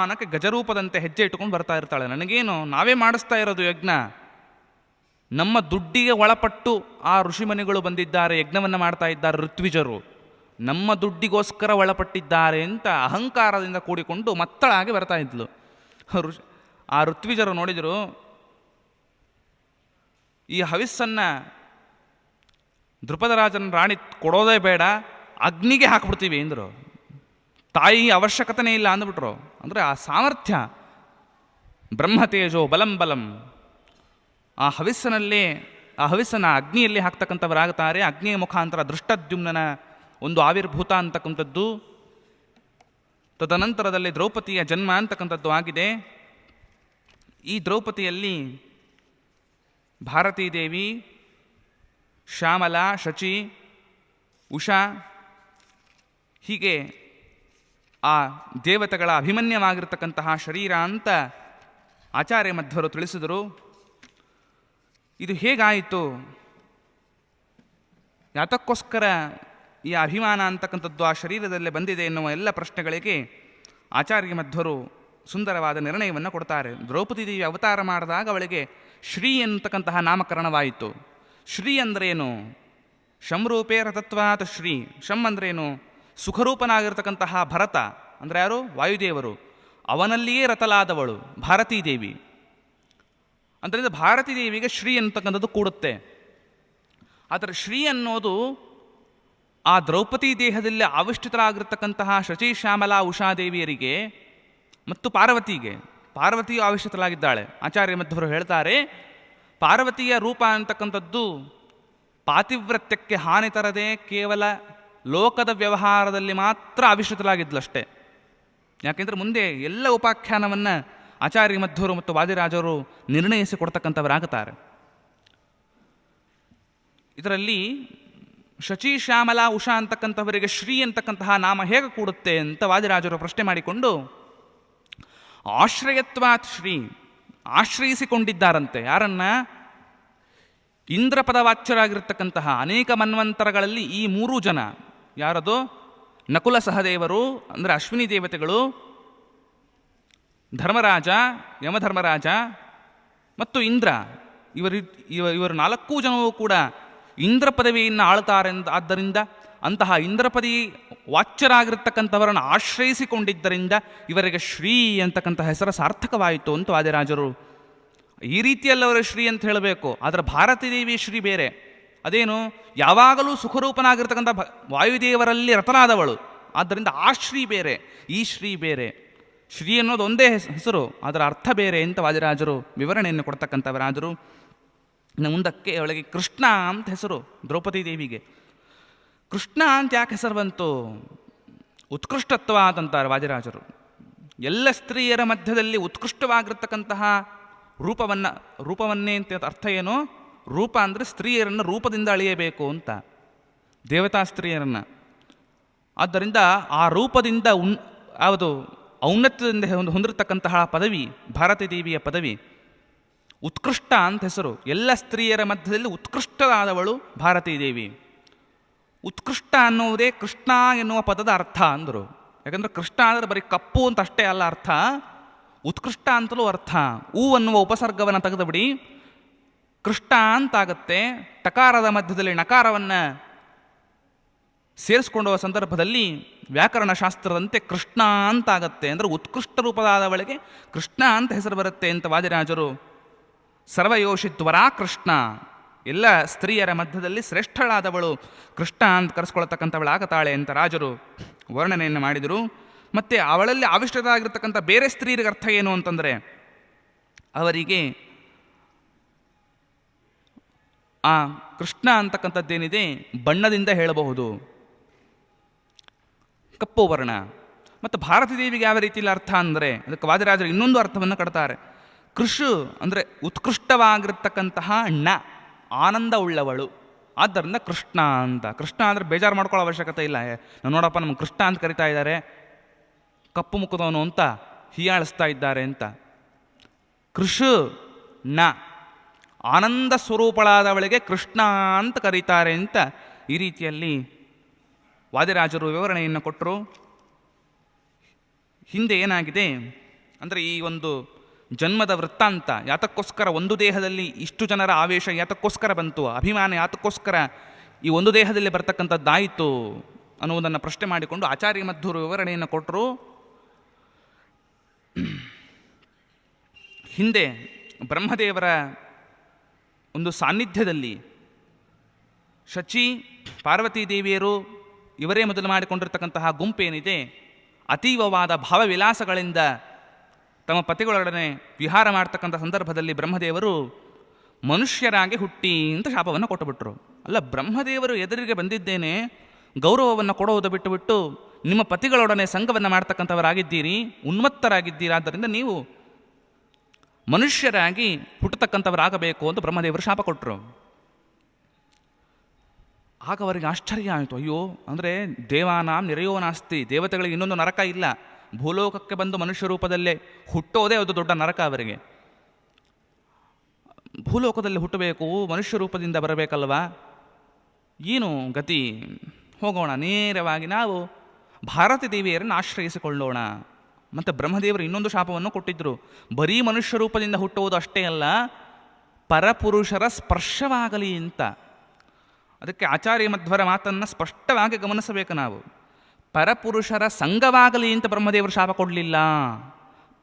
ಅನ್ನಕ್ಕೆ ಗಜರೂಪದಂತೆ ಹೆಜ್ಜೆ ಇಟ್ಟುಕೊಂಡು ಬರ್ತಾ ಇರ್ತಾಳೆ. ನನಗೇನು, ನಾವೇ ಮಾಡಿಸ್ತಾ ಇರೋದು ಯಜ್ಞ, ನಮ್ಮ ದುಡ್ಡಿಗೆ ಒಳಪಟ್ಟು ಆ ಋಷಿಮನಿಗಳು ಬಂದಿದ್ದಾರೆ, ಯಜ್ಞವನ್ನು ಮಾಡ್ತಾ ಇದ್ದಾರೆ ಋತ್ವಿಜರು, ನಮ್ಮ ದುಡ್ಡಿಗೋಸ್ಕರ ಒಳಪಟ್ಟಿದ್ದಾರೆ ಅಂತ ಅಹಂಕಾರದಿಂದ ಕೂಡಿಕೊಂಡು ಮತ್ತಳಾಗಿ ಬರ್ತಾ ಇದ್ಲು. ಆ ಋತ್ವಿಜರು ನೋಡಿದರು, ಈ ಹವಿಸ್ಸನ್ನು ದ್ರುಪದರಾಜನ ರಾಣಿ ಕೊಡೋದೇ ಬೇಡ, ಅಗ್ನಿಗೆ ಹಾಕ್ಬಿಡ್ತೀವಿ ಅಂದರು. ತಾಯಿ ಅವಶ್ಯಕತೆನೇ ಇಲ್ಲ ಅಂದ್ಬಿಟ್ರು. ಅಂದರೆ ಆ ಸಾಮರ್ಥ್ಯ, ಬ್ರಹ್ಮತೇಜೋ ಬಲಂ ಬಲಂ, ಆ ಹವಿಸ್ಸನ್ನು ಅಗ್ನಿಯಲ್ಲಿ ಹಾಕ್ತಕ್ಕಂಥವರಾಗುತ್ತಾರೆ. ಅಗ್ನಿಯ ಮುಖಾಂತರ ದೃಷ್ಟದ್ಯುಮ್ನನ ಒಂದು ಆವಿರ್ಭೂತ ಅಂತಕ್ಕಂಥದ್ದು, ತದನಂತರದಲ್ಲಿ ದ್ರೌಪದಿಯ ಜನ್ಮ ಅಂತಕ್ಕಂಥದ್ದು ಆಗಿದೆ. ಈ ದ್ರೌಪದಿಯಲ್ಲಿ ಭಾರತೀ ದೇವಿ, ಶ್ಯಾಮಲ, ಶಚಿ, ಉಷಾ, ಹೀಗೆ ಆ ದೇವತೆಗಳ ಅಭಿಮನ್ಯವಾಗಿರ್ತಕ್ಕಂತಹ ಶರೀರ ಅಂತ ಆಚಾರ್ಯ ಮಧ್ವರು ತಿಳಿಸಿದರು. ಇದು ಹೇಗಾಯಿತು, ಯಾತಕ್ಕೋಸ್ಕರ ಈ ಅಭಿಮಾನ ಅಂತಕ್ಕಂಥದ್ದು ಆ ಶರೀರದಲ್ಲೇ ಬಂದಿದೆ ಎನ್ನುವ ಎಲ್ಲ ಪ್ರಶ್ನೆಗಳಿಗೆ ಆಚಾರ್ಯ ಮಧ್ವರು ಸುಂದರವಾದ ನಿರ್ಣಯವನ್ನು ಕೊಡ್ತಾರೆ. ದ್ರೌಪದಿ ದೇವಿ ಅವತಾರ ಮಾಡಿದಾಗ ಅವಳಿಗೆ ಶ್ರೀ ಅಂತಕ್ಕಂತಹ ನಾಮಕರಣವಾಯಿತು. ಶ್ರೀ ಅಂದ್ರೇನು? ಶಂರೂಪೇ ರಥತ್ವಾತ್ ಶ್ರೀ. ಶಂ ಅಂದ್ರೇನು? ಸುಖರೂಪನಾಗಿರ್ತಕ್ಕಂತಹ ಭರತ ಅಂದರೆ ಯಾರು? ವಾಯುದೇವರು, ಅವನಲ್ಲಿಯೇ ರಥಲಾದವಳು ಭಾರತೀ ದೇವಿ. ಅದರಿಂದ ಭಾರತೀ ದೇವಿಗೆ ಶ್ರೀ ಅಂತಕ್ಕಂಥದ್ದು ಕೂಡುತ್ತೆ. ಆದರೆ ಶ್ರೀ ಅನ್ನೋದು ಆ ದ್ರೌಪದಿ ದೇಹದಲ್ಲಿ ಆವಿಷ್ಟಿತರಾಗಿರ್ತಕ್ಕಂತಹ ಶಚಿ, ಶ್ಯಾಮಲಾ, ಉಷಾದೇವಿಯರಿಗೆ ಮತ್ತು ಪಾರ್ವತಿಯು ಆವಿಷ್ಟಿತರಾಗಿದ್ದಾಳೆ. ಆಚಾರ್ಯ ಮಧ್ವರು ಹೇಳ್ತಾರೆ, ಪಾರ್ವತಿಯ ರೂಪ ಅಂತಕ್ಕಂಥದ್ದು ಪಾತಿವ್ರತ್ಯಕ್ಕೆ ಹಾನಿ ತರದೆ ಕೇವಲ ಲೋಕದ ವ್ಯವಹಾರದಲ್ಲಿ ಮಾತ್ರ ಆವಿಷ್ಟಿತರಾಗಿದ್ಲಷ್ಟೇ. ಯಾಕೆಂದರೆ ಮುಂದೆ ಎಲ್ಲ ಉಪಾಖ್ಯಾನವನ್ನು ಆಚಾರ್ಯ ಮಧ್ವರು ಮತ್ತು ವಾದಿರಾಜರು ನಿರ್ಣಯಿಸಿ ಕೊಡ್ತಕ್ಕಂಥವರಾಗುತ್ತಾರೆ. ಇದರಲ್ಲಿ ಶಚಿ, ಶ್ಯಾಮಲ, ಉಷಾ ಅಂತಕ್ಕಂಥವರಿಗೆ ಶ್ರೀ ಅಂತಕ್ಕಂತಹ ನಾಮ ಹೇಗೆ ಕೂಡುತ್ತೆ ಅಂತ ವಾದಿರಾಜರು ಪ್ರಶ್ನೆ ಮಾಡಿಕೊಂಡು, ಆಶ್ರಯತ್ವಾತ್ ಶ್ರೀ, ಆಶ್ರಯಿಸಿಕೊಂಡಿದ್ದಾರಂತೆ. ಯಾರನ್ನ? ಇಂದ್ರಪದವಾಚ್ಯರಾಗಿರ್ತಕ್ಕಂತಹ ಅನೇಕ ಮನ್ವಂತರಗಳಲ್ಲಿ ಈ ಮೂರೂ ಜನ, ಯಾರದು? ನಕುಲ ಸಹದೇವರು ಅಂದರೆ ಅಶ್ವಿನಿ ದೇವತೆಗಳು, ಧರ್ಮರಾಜ, ಯಮಧರ್ಮರಾಜ ಮತ್ತು ಇಂದ್ರ, ಇವರು ನಾಲ್ಕೂ ಜನವೂ ಕೂಡ ಇಂದ್ರ ಪದವಿಯನ್ನು ಆಳ್ತಾರೆ. ಆದ್ದರಿಂದ ಅಂತಹ ಇಂದ್ರಪದಿ ವಾಚ್ಯರಾಗಿರ್ತಕ್ಕಂಥವರನ್ನು ಆಶ್ರಯಿಸಿಕೊಂಡಿದ್ದರಿಂದ ಇವರಿಗೆ ಶ್ರೀ ಅಂತಕ್ಕಂಥ ಹೆಸರು ಸಾರ್ಥಕವಾಯಿತು ಅಂತ ವಾದಿರಾಜರು. ಈ ರೀತಿಯಲ್ಲವರು ಶ್ರೀ ಅಂತ ಹೇಳಬೇಕು. ಆದರೆ ಭಾರತೀ ದೇವಿ ಶ್ರೀ ಬೇರೆ. ಅದೇನು? ಯಾವಾಗಲೂ ಸುಖರೂಪನಾಗಿರ್ತಕ್ಕಂಥ ವಾಯುದೇವರಲ್ಲಿ ರತನಾದವಳು. ಆದ್ದರಿಂದ ಆ ಶ್ರೀ ಬೇರೆ, ಈ ಶ್ರೀ ಬೇರೆ. ಶ್ರೀ ಅನ್ನೋದು ಒಂದೇ ಹೆಸರು, ಅದರ ಅರ್ಥ ಬೇರೆ ಅಂತ ವಾದಿರಾಜರು ವಿವರಣೆಯನ್ನು ಕೊಡ್ತಕ್ಕಂಥವರಾದರು. ಇನ್ನು ಮುಂದಕ್ಕೆ ಅವಳಿಗೆ ಕೃಷ್ಣ ಅಂತ ಹೆಸರು. ದ್ರೌಪದಿ ದೇವಿಗೆ ಕೃಷ್ಣ ಅಂತ ಯಾಕೆ ಹೆಸರು ಬಂತು? ಉತ್ಕೃಷ್ಟತ್ವ ಅಂತಂತಾರೆ ವಾದಿರಾಜರು. ಎಲ್ಲ ಸ್ತ್ರೀಯರ ಮಧ್ಯದಲ್ಲಿ ಉತ್ಕೃಷ್ಟವಾಗಿರ್ತಕ್ಕಂತಹ ರೂಪವನ್ನೇ ಅಂತ ಅರ್ಥ ಏನು? ರೂಪ ಅಂದರೆ ಸ್ತ್ರೀಯರನ್ನು ರೂಪದಿಂದ ಅಳಿಯಬೇಕು ಅಂತ, ದೇವತಾ ಸ್ತ್ರೀಯರನ್ನು. ಆದ್ದರಿಂದ ಆ ರೂಪದಿಂದ ಯಾವುದು ಔನ್ನತ್ಯದಿಂದ ಹೊಂದಿರತಕ್ಕಂತಹ ಪದವಿ ಭಾರತೀ ದೇವಿಯ ಪದವಿ. ಉತ್ಕೃಷ್ಟ ಅಂತ ಹೆಸರು. ಎಲ್ಲ ಸ್ತ್ರೀಯರ ಮಧ್ಯದಲ್ಲಿ ಉತ್ಕೃಷ್ಟವಾದವಳು ಭಾರತೀ ದೇವಿ. ಉತ್ಕೃಷ್ಟ ಅನ್ನುವುದೇ ಕೃಷ್ಣ ಎನ್ನುವ ಪದದ ಅರ್ಥ ಅಂದರು. ಯಾಕಂದರೆ ಕೃಷ್ಣ ಅಂದರೆ ಬರೀ ಕಪ್ಪು ಅಂತ ಅಷ್ಟೇ ಅಲ್ಲ ಅರ್ಥ, ಉತ್ಕೃಷ್ಟ ಅಂತಲೂ ಅರ್ಥ. ಊ ಅನ್ನುವ ಉಪಸರ್ಗವನ್ನು ತೆಗೆದು ಬಿಡಿ, ಕೃಷ್ಣ ಅಂತಾಗತ್ತೆ. ಟಕಾರದ ಮಧ್ಯದಲ್ಲಿ ನಕಾರವನ್ನು ಸೇರಿಸ್ಕೊಂಡುವ ಸಂದರ್ಭದಲ್ಲಿ ವ್ಯಾಕರಣ ಶಾಸ್ತ್ರದಂತೆ ಕೃಷ್ಣ ಅಂತಾಗತ್ತೆ. ಅಂದರೆ ಉತ್ಕೃಷ್ಟ ರೂಪದಾದವಳಿಗೆ ಕೃಷ್ಣ ಅಂತ ಹೆಸರು ಬರುತ್ತೆ ಅಂತ ವಾದಿರಾಜರು. ಸರ್ವಯೋಷಿದ್ವರಾ ಕೃಷ್ಣ, ಎಲ್ಲ ಸ್ತ್ರೀಯರ ಮಧ್ಯದಲ್ಲಿ ಶ್ರೇಷ್ಠಳಾದವಳು ಕೃಷ್ಣ ಅಂತ ಕರೆಸ್ಕೊಳ್ತಕ್ಕಂಥವಳಾಗತಾಳೆ ಅಂತ ರಾಜರು ವರ್ಣನೆಯನ್ನು ಮಾಡಿದರು. ಮತ್ತು ಅವಳಲ್ಲಿ ಆವಿಷ್ಟಿತರಾಗಿರ್ತಕ್ಕಂಥ ಬೇರೆ ಸ್ತ್ರೀಯರಿಗೆ ಅರ್ಥ ಏನು ಅಂತಂದರೆ, ಅವರಿಗೆ ಆ ಕೃಷ್ಣ ಅಂತಕ್ಕಂಥದ್ದೇನಿದೆ ಬಣ್ಣದಿಂದ ಹೇಳಬಹುದು, ಕಪ್ಪು ವರ್ಣ. ಮತ್ತು ಭಾರತೀ ದೇವಿಗೆ ಯಾವ ರೀತಿಯಲ್ಲಿ ಅರ್ಥ ಅಂದರೆ, ಅದಕ್ಕೆ ವಾದಿರಾಜರು ಇನ್ನೊಂದು ಅರ್ಥವನ್ನು ಕೊಡ್ತಾರೆ. ಕೃಷು ಅಂದರೆ ಉತ್ಕೃಷ್ಟವಾಗಿರ್ತಕ್ಕಂತಹ ಣ, ಆನಂದ ಉಳ್ಳವಳು. ಆದ್ದರಿಂದ ಕೃಷ್ಣ ಅಂತ. ಕೃಷ್ಣ ಅಂದರೆ ಬೇಜಾರು ಮಾಡ್ಕೊಳ್ಳೋ ಅವಶ್ಯಕತೆ ಇಲ್ಲ. ನೋಡಪ್ಪ ನಮ್ಮ ಕೃಷ್ಣ ಅಂತ ಕರಿತಾ ಇದ್ದಾರೆ, ಕಪ್ಪು ಮುಖದವನು ಅಂತ ಹೀಯಾಳಿಸ್ತಾ ಇದ್ದಾರೆ ಅಂತ. ಕೃಷು ನ, ಆನಂದ ಸ್ವರೂಪಳಾದವಳಿಗೆ ಕೃಷ್ಣ ಅಂತ ಕರೀತಾರೆ ಅಂತ ಈ ರೀತಿಯಲ್ಲಿ ವಾದಿರಾಜರು ವಿವರಣೆಯನ್ನು ಕೊಟ್ಟರು. ಹಿಂದೆ ಏನಾಗಿದೆ, ಅಂದರೆ ಈ ಒಂದು ಜನ್ಮದ ವೃತ್ತಾಂತ ಯಾತಕ್ಕೋಸ್ಕರ ಒಂದು ದೇಹದಲ್ಲಿ ಇಷ್ಟು ಜನರ ಆವೇಶ ಯಾತಕ್ಕೋಸ್ಕರ ಬಂತು, ಅಭಿಮಾನ ಯಾತಕ್ಕೋಸ್ಕರ ಈ ಒಂದು ದೇಹದಲ್ಲಿ ಬರ್ತಕ್ಕಂಥದ್ದಾಯಿತು ಅನ್ನುವುದನ್ನು ಪ್ರಶ್ನೆ ಮಾಡಿಕೊಂಡು ಆಚಾರ್ಯ ಮಧ್ವರು ವಿವರಣೆಯನ್ನು ಕೊಟ್ಟರು. ಹಿಂದೆ ಬ್ರಹ್ಮದೇವರ ಒಂದು ಸಾನ್ನಿಧ್ಯದಲ್ಲಿ ಶಚಿ ಪಾರ್ವತೀ ದೇವಿಯರು ಇವರೇ ಮೊದಲು ಮಾಡಿಕೊಂಡಿರ್ತಕ್ಕಂತಹ ಗುಂಪೇನಿದೆ, ಅತೀವವಾದ ಭಾವವಿಲಾಸಗಳಿಂದ ತಮ್ಮ ಪತಿಗಳೊಡನೆ ವಿಹಾರ ಮಾಡ್ತಕ್ಕಂಥ ಸಂದರ್ಭದಲ್ಲಿ ಬ್ರಹ್ಮದೇವರು ಮನುಷ್ಯರಾಗಿ ಹುಟ್ಟಿ ಅಂತ ಶಾಪವನ್ನು ಕೊಟ್ಟುಬಿಟ್ರು. ಅಲ್ಲ, ಬ್ರಹ್ಮದೇವರು ಎದುರಿಗೆ ಬಂದಿದ್ದೇನೆ, ಗೌರವವನ್ನು ಕೊಡುವುದು ಬಿಟ್ಟುಬಿಟ್ಟು ನಿಮ್ಮ ಪತಿಗಳೊಡನೆ ಸಂಘವನ್ನು ಮಾಡ್ತಕ್ಕಂಥವರಾಗಿದ್ದೀರಿ, ಉನ್ಮತ್ತರಾಗಿದ್ದೀರಾದ್ದರಿಂದ ನೀವು ಮನುಷ್ಯರಾಗಿ ಹುಟ್ಟತಕ್ಕಂಥವರಾಗಬೇಕು ಅಂತ ಬ್ರಹ್ಮದೇವರು ಶಾಪ ಕೊಟ್ಟರು. ಆಗ ಅವರಿಗೆ ಆಶ್ಚರ್ಯ ಆಯಿತು. ಅಯ್ಯೋ, ಅಂದರೆ ದೇವಾನಾಂ ನಿರಯೋ ನಾಸ್ತಿ, ದೇವತೆಗಳಿಗೆ ಇನ್ನೊಂದು ನರಕ ಇಲ್ಲ, ಭೂಲೋಕಕ್ಕೆ ಬಂದು ಮನುಷ್ಯ ರೂಪದಲ್ಲೇ ಹುಟ್ಟೋದೇ ಒಂದು ದೊಡ್ಡ ನರಕ ಅವರಿಗೆ. ಭೂಲೋಕದಲ್ಲಿ ಹುಟ್ಟಬೇಕು, ಮನುಷ್ಯ ರೂಪದಿಂದ ಬರಬೇಕಲ್ವಾ, ಏನು ಗತಿ, ಹೋಗೋಣ ನೇರವಾಗಿ ನಾವು ಭಾರತೀ ದೇವಿಯರನ್ನು ಆಶ್ರಯಿಸಿಕೊಳ್ಳೋಣ. ಮತ್ತು ಬ್ರಹ್ಮದೇವರು ಇನ್ನೊಂದು ಶಾಪವನ್ನು ಕೊಟ್ಟಿದ್ದರು, ಬರೀ ಮನುಷ್ಯ ರೂಪದಿಂದ ಹುಟ್ಟುವುದು ಅಷ್ಟೇ ಅಲ್ಲ, ಪರಪುರುಷರ ಸ್ಪರ್ಶವಾಗಲಿ ಅಂತ. ಅದಕ್ಕೆ ಆಚಾರ್ಯ ಮಧ್ವರ ಮಾತನ್ನು ಸ್ಪಷ್ಟವಾಗಿ ಗಮನಿಸಬೇಕು ನಾವು. ಪರಪುರುಷರ ಸಂಘವಾಗಲಿ ಅಂತ ಬ್ರಹ್ಮದೇವರು ಶಾಪ ಕೊಡಲಿಲ್ಲ,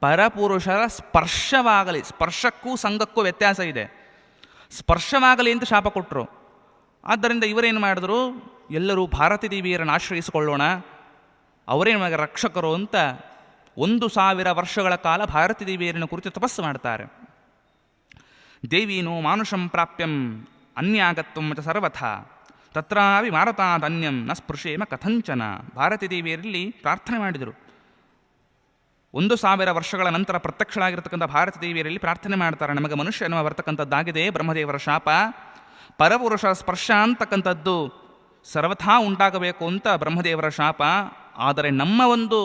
ಪರಪುರುಷರ ಸ್ಪರ್ಶವಾಗಲಿ. ಸ್ಪರ್ಶಕ್ಕೂ ಸಂಘಕ್ಕೂ ವ್ಯತ್ಯಾಸ ಇದೆ. ಸ್ಪರ್ಶವಾಗಲಿ ಅಂತ ಶಾಪ ಕೊಟ್ಟರು. ಆದ್ದರಿಂದ ಇವರೇನು ಮಾಡಿದ್ರು, ಎಲ್ಲರೂ ಭಾರತೀ ದೇವಿಯರನ್ನು ಆಶ್ರಯಿಸಿಕೊಳ್ಳೋಣ, ಅವರೇ ನಮಗೆ ರಕ್ಷಕರು ಅಂತ 1000 ವರ್ಷಗಳ ಕಾಲ ಭಾರತೀ ದೇವಿಯರನ್ನು ಕುರಿತು ತಪಸ್ಸು ಮಾಡ್ತಾರೆ. ದೇವೀನೋ ಮಾನುಷಂ ಪ್ರಾಪ್ಯಂ ಅನ್ಯಾಗತ್ವಂ ಚ ಸರ್ವಥಾ ತತ್ರಾವಿ ಮಾರತಾದನ್ಯಂ ನ ಸ್ಪೃಶೇಮ ಕಥಂಚನ. ಭಾರತೀ ದೇವಿಯರಲ್ಲಿ ಪ್ರಾರ್ಥನೆ ಮಾಡಿದರು. 1000 ವರ್ಷಗಳ ನಂತರ ಪ್ರತ್ಯಕ್ಷಳಾಗಿರ್ತಕ್ಕಂಥ ಭಾರತೀ ದೇವಿಯರಲ್ಲಿ ಪ್ರಾರ್ಥನೆ ಮಾಡ್ತಾರೆ, ನಮಗೆ ಮನುಷ್ಯ ಎನ್ನುವ ಬರ್ತಕ್ಕಂಥದ್ದಾಗಿದೆ, ಬ್ರಹ್ಮದೇವರ ಶಾಪ, ಪರಪುರುಷ ಸ್ಪರ್ಶ ಅಂತಕ್ಕಂಥದ್ದು ಸರ್ವಥಾ ಉಂಟಾಗಬೇಕು ಅಂತ ಬ್ರಹ್ಮದೇವರ ಶಾಪ. ಆದರೆ ನಮ್ಮ ಒಂದು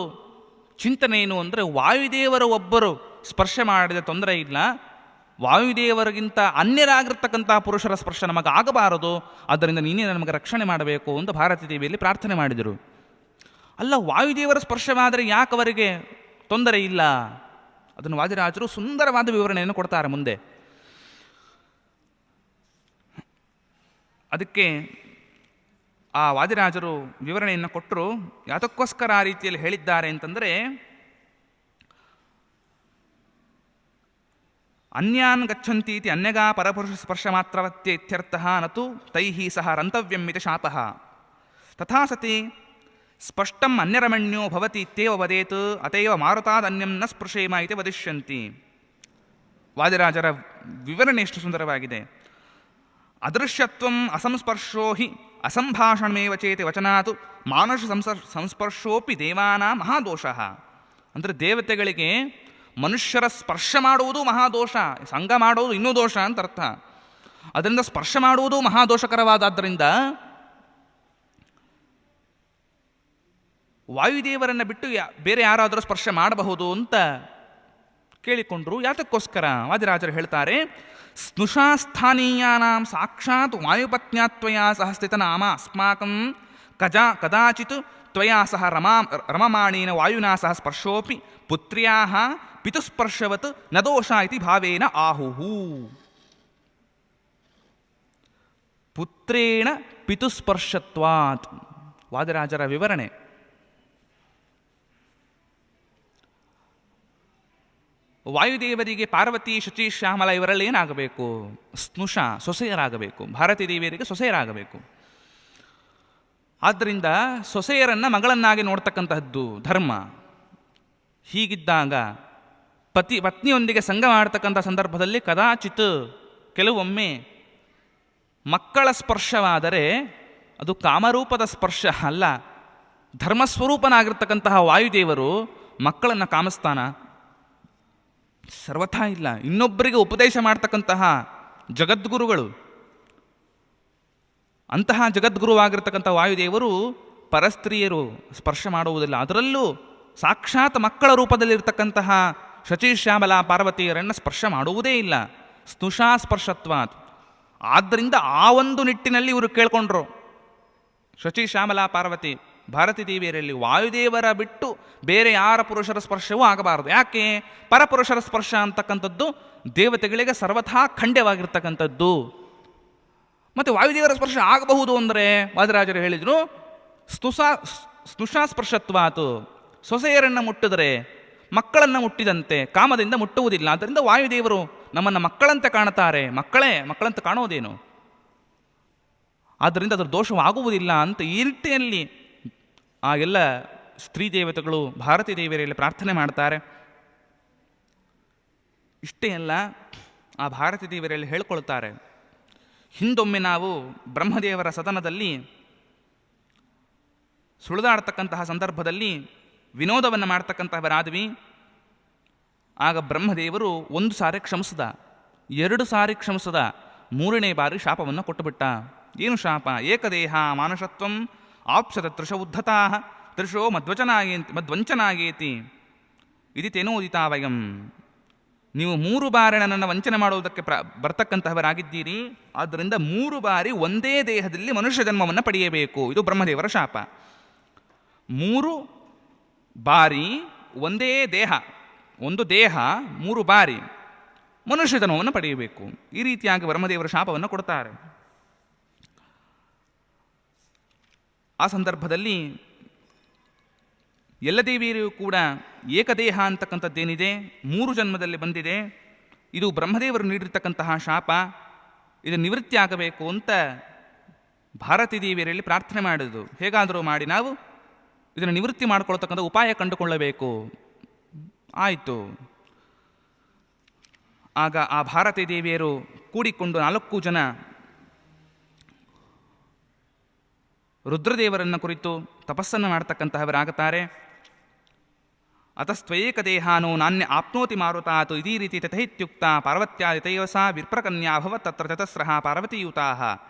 ಚಿಂತನೆ ಏನು ಅಂದರೆ, ವಾಯುದೇವರು ಒಬ್ಬರು ಸ್ಪರ್ಶ ಮಾಡಿದ ತೊಂದರೆ ಇಲ್ಲ, ವಾಯುದೇವರಿಗಿಂತ ಅನ್ಯರಾಗಿರ್ತಕ್ಕಂಥ ಪುರುಷರ ಸ್ಪರ್ಶ ನಮಗಾಗಬಾರದು, ಆದ್ದರಿಂದ ನೀನೇ ನಮಗೆ ರಕ್ಷಣೆ ಮಾಡಬೇಕು ಅಂತ ಭಾರತೀ ದೇವಿಯಲ್ಲಿ ಪ್ರಾರ್ಥನೆ ಮಾಡಿದರು. ಅಲ್ಲ, ವಾಯುದೇವರ ಸ್ಪರ್ಶವಾದರೆ ಯಾಕೆ ಅವರಿಗೆ ತೊಂದರೆ ಇಲ್ಲ? ಅದನ್ನು ವಾದಿರಾಜರು ಸುಂದರವಾದ ವಿವರಣೆಯನ್ನು ಕೊಡ್ತಾರೆ ಮುಂದೆ. ಅದಕ್ಕೆ ಆ ವಾದಿರಾಜರು ವಿವರಣೆಯನ್ನು ಕೊಟ್ಟರು. ಯಾತಕ್ಕೋಸ್ಕರ ಆ ರೀತಿಯಲ್ಲಿ ಹೇಳಿದ್ದಾರೆ ಅಂತಂದರೆ, ಅನ್ಯಾನ್ ಗಚ್ಚಂತೀತಿ ಅನ್ಯಗಾ ಪರಪುರುಷ ಸ್ಪರ್ಶ ಮಾತ್ರವತ್ಯ ಇತ್ಯರ್ಥಃ ನತು ತೈಹಿ ಸಹ ರಂತವ್ಯಂ ಇತಿ ಶಾಪಃ ತಥಾ ಸತಿ ಸ್ಪಷ್ಟಂ ಅನ್ಯರಮಣ್ಯೋ ಭವತಿ ಇತ್ಯೇವ ವದೇತ್ ಅತೈವ ಮಾರುತಾದನ್ಯಂ ನ ಸ್ಪೃಶೇಮ ಇತಿ ವದಿಷ್ಯಂತಿ. ವಾದಿರಾಜರ ವಿವರಣೆ ಎಷ್ಟು ಸುಂದರವಾಗಿದೆ. ಅದೃಶ್ಯತ್ವಂ ಅಸಂಸ್ಪರ್ಶೋ ಹಿ ಅಸಂಭಾಷಣಮೇವ ಚೇತಿ ವಚನಾತು ಮಾನುಷ ಸಂಸ್ಪರ್ಶೋಪಿ ದೇವಾನಾಂ ಮಹಾದೋಷಃ. ಅಂದರೆ ದೇವತೆಗಳಿಗೆ ಮನುಷ್ಯರ ಸ್ಪರ್ಶ ಮಾಡುವುದು ಮಹಾದೋಷ, ಸಂಘ ಮಾಡುವುದು ಇನ್ನೂ ದೋಷ ಅಂತ ಅರ್ಥ. ಅದರಿಂದ ಸ್ಪರ್ಶ ಮಾಡುವುದು ಮಹಾದೋಷಕರವಾದ್ದರಿಂದ ವಾಯುದೇವರನ್ನು ಬಿಟ್ಟು ಬೇರೆ ಯಾರಾದರೂ ಸ್ಪರ್ಶ ಮಾಡಬಹುದು ಅಂತ ಕೇಳಿಕೊಂಡ್ರು. ಯಾತಕ್ಕೋಸ್ಕರ ವಾದಿರಾಜರು ಹೇಳ್ತಾರೆ, ಸ್ನುಷಾಸ್ಥಾನೀಯಾನಾಂ ಸಾಕ್ಷಾತ್ ವಾಯುಪತ್ನ್ಯಾತ್ವಯಾ ಸಹ ಸ್ಥಿತನಾಮ ಅಸ್ಮಾಕಂ ಕದಾಚಿತ್ ತ್ವಯಾ ಸಹ ರಮಮಾಣೇನ ವಾಯುನಾ ಸಹ ಸ್ಪರ್ಶೋಪಿ ಪುತ್ರ್ಯಾಃ ಪಿತುಸ್ಪರ್ಶವತ್ ನ ದೋಷ ಇತಿ ಭಾವೇನ ಆಹುಹು. ಪುತ್ರೇಣ ಪಿತುಸ್ಪರ್ಶತ್ವಾತ್ ವಾದಿರಾಜರ ವಿವರಣೆ. ವಾಯುದೇವರಿಗೆ ಪಾರ್ವತಿ, ಶಚಿ, ಶ್ಯಾಮಲ ಇವರಲ್ಲಿ ಏನಾಗಬೇಕು? ಸ್ನುಷ, ಸೊಸೆಯರಾಗಬೇಕು. ಭಾರತೀ ದೇವಿಯರಿಗೆ ಸೊಸೆಯರಾಗಬೇಕು. ಆದ್ದರಿಂದ ಸೊಸೆಯರನ್ನು ಮಗಳನ್ನಾಗಿ ನೋಡ್ತಕ್ಕಂತಹದ್ದು ಧರ್ಮ. ಹೀಗಿದ್ದಾಗ ಪತ್ನಿಯೊಂದಿಗೆ ಸಂಘ ಮಾಡತಕ್ಕಂಥ ಸಂದರ್ಭದಲ್ಲಿ ಕದಾಚಿತ್, ಕೆಲವೊಮ್ಮೆ ಮಕ್ಕಳ ಸ್ಪರ್ಶವಾದರೆ ಅದು ಕಾಮರೂಪದ ಸ್ಪರ್ಶ ಅಲ್ಲ. ಧರ್ಮಸ್ವರೂಪನಾಗಿರ್ತಕ್ಕಂತಹ ವಾಯುದೇವರು ಮಕ್ಕಳನ್ನು ಕಾಮಿಸ್ತಾನ? ಸರ್ವಥಾ ಇಲ್ಲ. ಇನ್ನೊಬ್ಬರಿಗೆ ಉಪದೇಶ ಮಾಡ್ತಕ್ಕಂತಹ ಜಗದ್ಗುರುಗಳು, ಅಂತಹ ಜಗದ್ಗುರುವಾಗಿರ್ತಕ್ಕಂಥ ವಾಯುದೇವರು ಪರಸ್ತ್ರೀಯರು ಸ್ಪರ್ಶ ಮಾಡುವುದಿಲ್ಲ. ಅದರಲ್ಲೂ ಸಾಕ್ಷಾತ್ ಮಕ್ಕಳ ರೂಪದಲ್ಲಿರ್ತಕ್ಕಂತಹ ಶಚಿ, ಶ್ಯಾಮಲ, ಪಾರ್ವತಿಯರನ್ನು ಸ್ಪರ್ಶ ಮಾಡುವುದೇ ಇಲ್ಲ. ಸ್ನುಷಾ ಸ್ಪರ್ಶತ್ವಾತ್. ಆದ್ದರಿಂದ ಆ ಒಂದು ನಿಟ್ಟಿನಲ್ಲಿ ಇವರು ಕೇಳ್ಕೊಂಡ್ರು, ಶಚಿ, ಶ್ಯಾಮಲ, ಪಾರ್ವತಿ ಭಾರತೀ ದೇವಿಯರಲ್ಲಿ ವಾಯುದೇವರ ಬಿಟ್ಟು ಬೇರೆ ಯಾರ ಪುರುಷರ ಸ್ಪರ್ಶವೂ ಆಗಬಾರದು. ಯಾಕೆ? ಪರಪುರುಷರ ಸ್ಪರ್ಶ ಅಂತಕ್ಕಂಥದ್ದು ದೇವತೆಗಳಿಗೆ ಸರ್ವಥಾ ಖಂಡ್ಯವಾಗಿರ್ತಕ್ಕಂಥದ್ದು. ಮತ್ತು ವಾಯುದೇವರ ಸ್ಪರ್ಶ ಆಗಬಹುದು ಅಂದರೆ ವಾದಿರಾಜರು ಹೇಳಿದರು, ಸ್ನುಷಾ ಸ್ಪರ್ಶತ್ವಾತು, ಸೊಸೆಯರನ್ನು ಮುಟ್ಟಿದರೆ ಮಕ್ಕಳನ್ನು ಮುಟ್ಟಿದಂತೆ, ಕಾಮದಿಂದ ಮುಟ್ಟುವುದಿಲ್ಲ. ಆದ್ದರಿಂದ ವಾಯುದೇವರು ನಮ್ಮನ್ನು ಮಕ್ಕಳಂತೆ ಕಾಣುತ್ತಾರೆ. ಮಕ್ಕಳಂತೆ ಕಾಣೋದೇನು? ಆದ್ದರಿಂದ ಅದರ ದೋಷವಾಗುವುದಿಲ್ಲ ಅಂತ ಈ ನಿಟ್ಟಿನಲ್ಲಿ ಆ ಎಲ್ಲ ಸ್ತ್ರೀ ದೇವತೆಗಳು ಭಾರತೀ ದೇವಿಯರಲ್ಲಿ ಪ್ರಾರ್ಥನೆ ಮಾಡ್ತಾರೆ. ಇಷ್ಟೇ ಅಲ್ಲ, ಆ ಭಾರತೀ ದೇವಿಯರಲ್ಲಿ ಹೇಳ್ಕೊಳ್ತಾರೆ, ಹಿಂದೊಮ್ಮೆ ನಾವು ಬ್ರಹ್ಮದೇವರ ಸದನದಲ್ಲಿ ಸುಳಿದಾಡ್ತಕ್ಕಂತಹ ಸಂದರ್ಭದಲ್ಲಿ ವಿನೋದವನ್ನು ಮಾಡ್ತಕ್ಕಂತಹವರಾದ್ವಿ. ಆಗ ಬ್ರಹ್ಮದೇವರು 1 ಸಾರಿ ಕ್ಷಮಿಸಿದ, 2 ಸಾರಿ ಕ್ಷಮಿಸಿದ, 3ನೇ ಬಾರಿ ಶಾಪವನ್ನು ಕೊಟ್ಟುಬಿಟ್ಟ. ಏನು ಶಾಪ? ಏಕದೇಹ ಮಾನುಷತ್ವಂ ಆಪ್ಸತ ತೃಷ ಉದ್ಧತಾ ತೃಷೋ ಮದ್ವಂಚನಾಗೇತಿ ಇದಿ ತೇನೋದಿತಾ ವಯಂ. ನೀವು 3 ಬಾರಿ ನನ್ನನ್ನು ವಂಚನೆ ಮಾಡುವುದಕ್ಕೆ ಬರ್ತಕ್ಕಂತಹವರಾಗಿದ್ದೀರಿ. ಆದ್ದರಿಂದ 3 ಬಾರಿ ಒಂದೇ ದೇಹದಲ್ಲಿ ಮನುಷ್ಯ ಜನ್ಮವನ್ನು ಪಡೆಯಬೇಕು. ಇದು ಬ್ರಹ್ಮದೇವರ ಶಾಪ. 3 ಬಾರಿ ಒಂದೇ ದೇಹ, ಒಂದು ದೇಹ 3 ಬಾರಿ ಮನುಷ್ಯ ಜನ್ಮವನ್ನು ಪಡೆಯಬೇಕು. ಈ ರೀತಿಯಾಗಿ ಬ್ರಹ್ಮದೇವರ ಶಾಪವನ್ನು ಕೊಡ್ತಾರೆ. ಆ ಸಂದರ್ಭದಲ್ಲಿ ಎಲ್ಲ ದೇವಿಯರಿಗೂ ಕೂಡ ಏಕದೇಹ ಅಂತಕ್ಕಂಥದ್ದೇನಿದೆ 3 ಜನ್ಮದಲ್ಲಿ ಬಂದಿದೆ. ಇದು ಬ್ರಹ್ಮದೇವರು ನೀಡಿರ್ತಕ್ಕಂತಹ ಶಾಪ. ಇದು ನಿವೃತ್ತಿ ಆಗಬೇಕು ಅಂತ ಭಾರತೀ ದೇವಿಯರಲ್ಲಿ ಪ್ರಾರ್ಥನೆ ಮಾಡಿದ್ದು. ಹೇಗಾದರೂ ಮಾಡಿ ನಾವು ಇದನ್ನು ನಿವೃತ್ತಿ ಮಾಡಿಕೊಳ್ತಕ್ಕಂಥ ಉಪಾಯ ಕಂಡುಕೊಳ್ಳಬೇಕು. ಆಯಿತು. ಆಗ ಆ ಭಾರತೀ ದೇವಿಯರು ಕೂಡಿಕೊಂಡು 4 ಜನ ರುದ್ರದೇವರನ್ನು ಕುರಿತು ತಪಸ್ಸನ್ನು ಮಾಡ್ತಕ್ಕಂತಹವರಾಗುತ್ತಾರೆ. ಅತಸ್ತ್ವೇಕ ದೇಹಾನೋ ನಾಣ್ಯ ಆಪ್ನೋತಿ ಮಾರುತಾತು ಇದೇ ರೀತಿ ತಥೈತ್ಯುಕ್ತ ಪಾರ್ವತ್ಯಾದಿತೈವ ಸಾ ವಿಪ್ರಕನ್ಯಾಭವತ್ ತತ್ರ ಚತಸ್ರಃ ಪಾರ್ವತೀಯುತಾಃ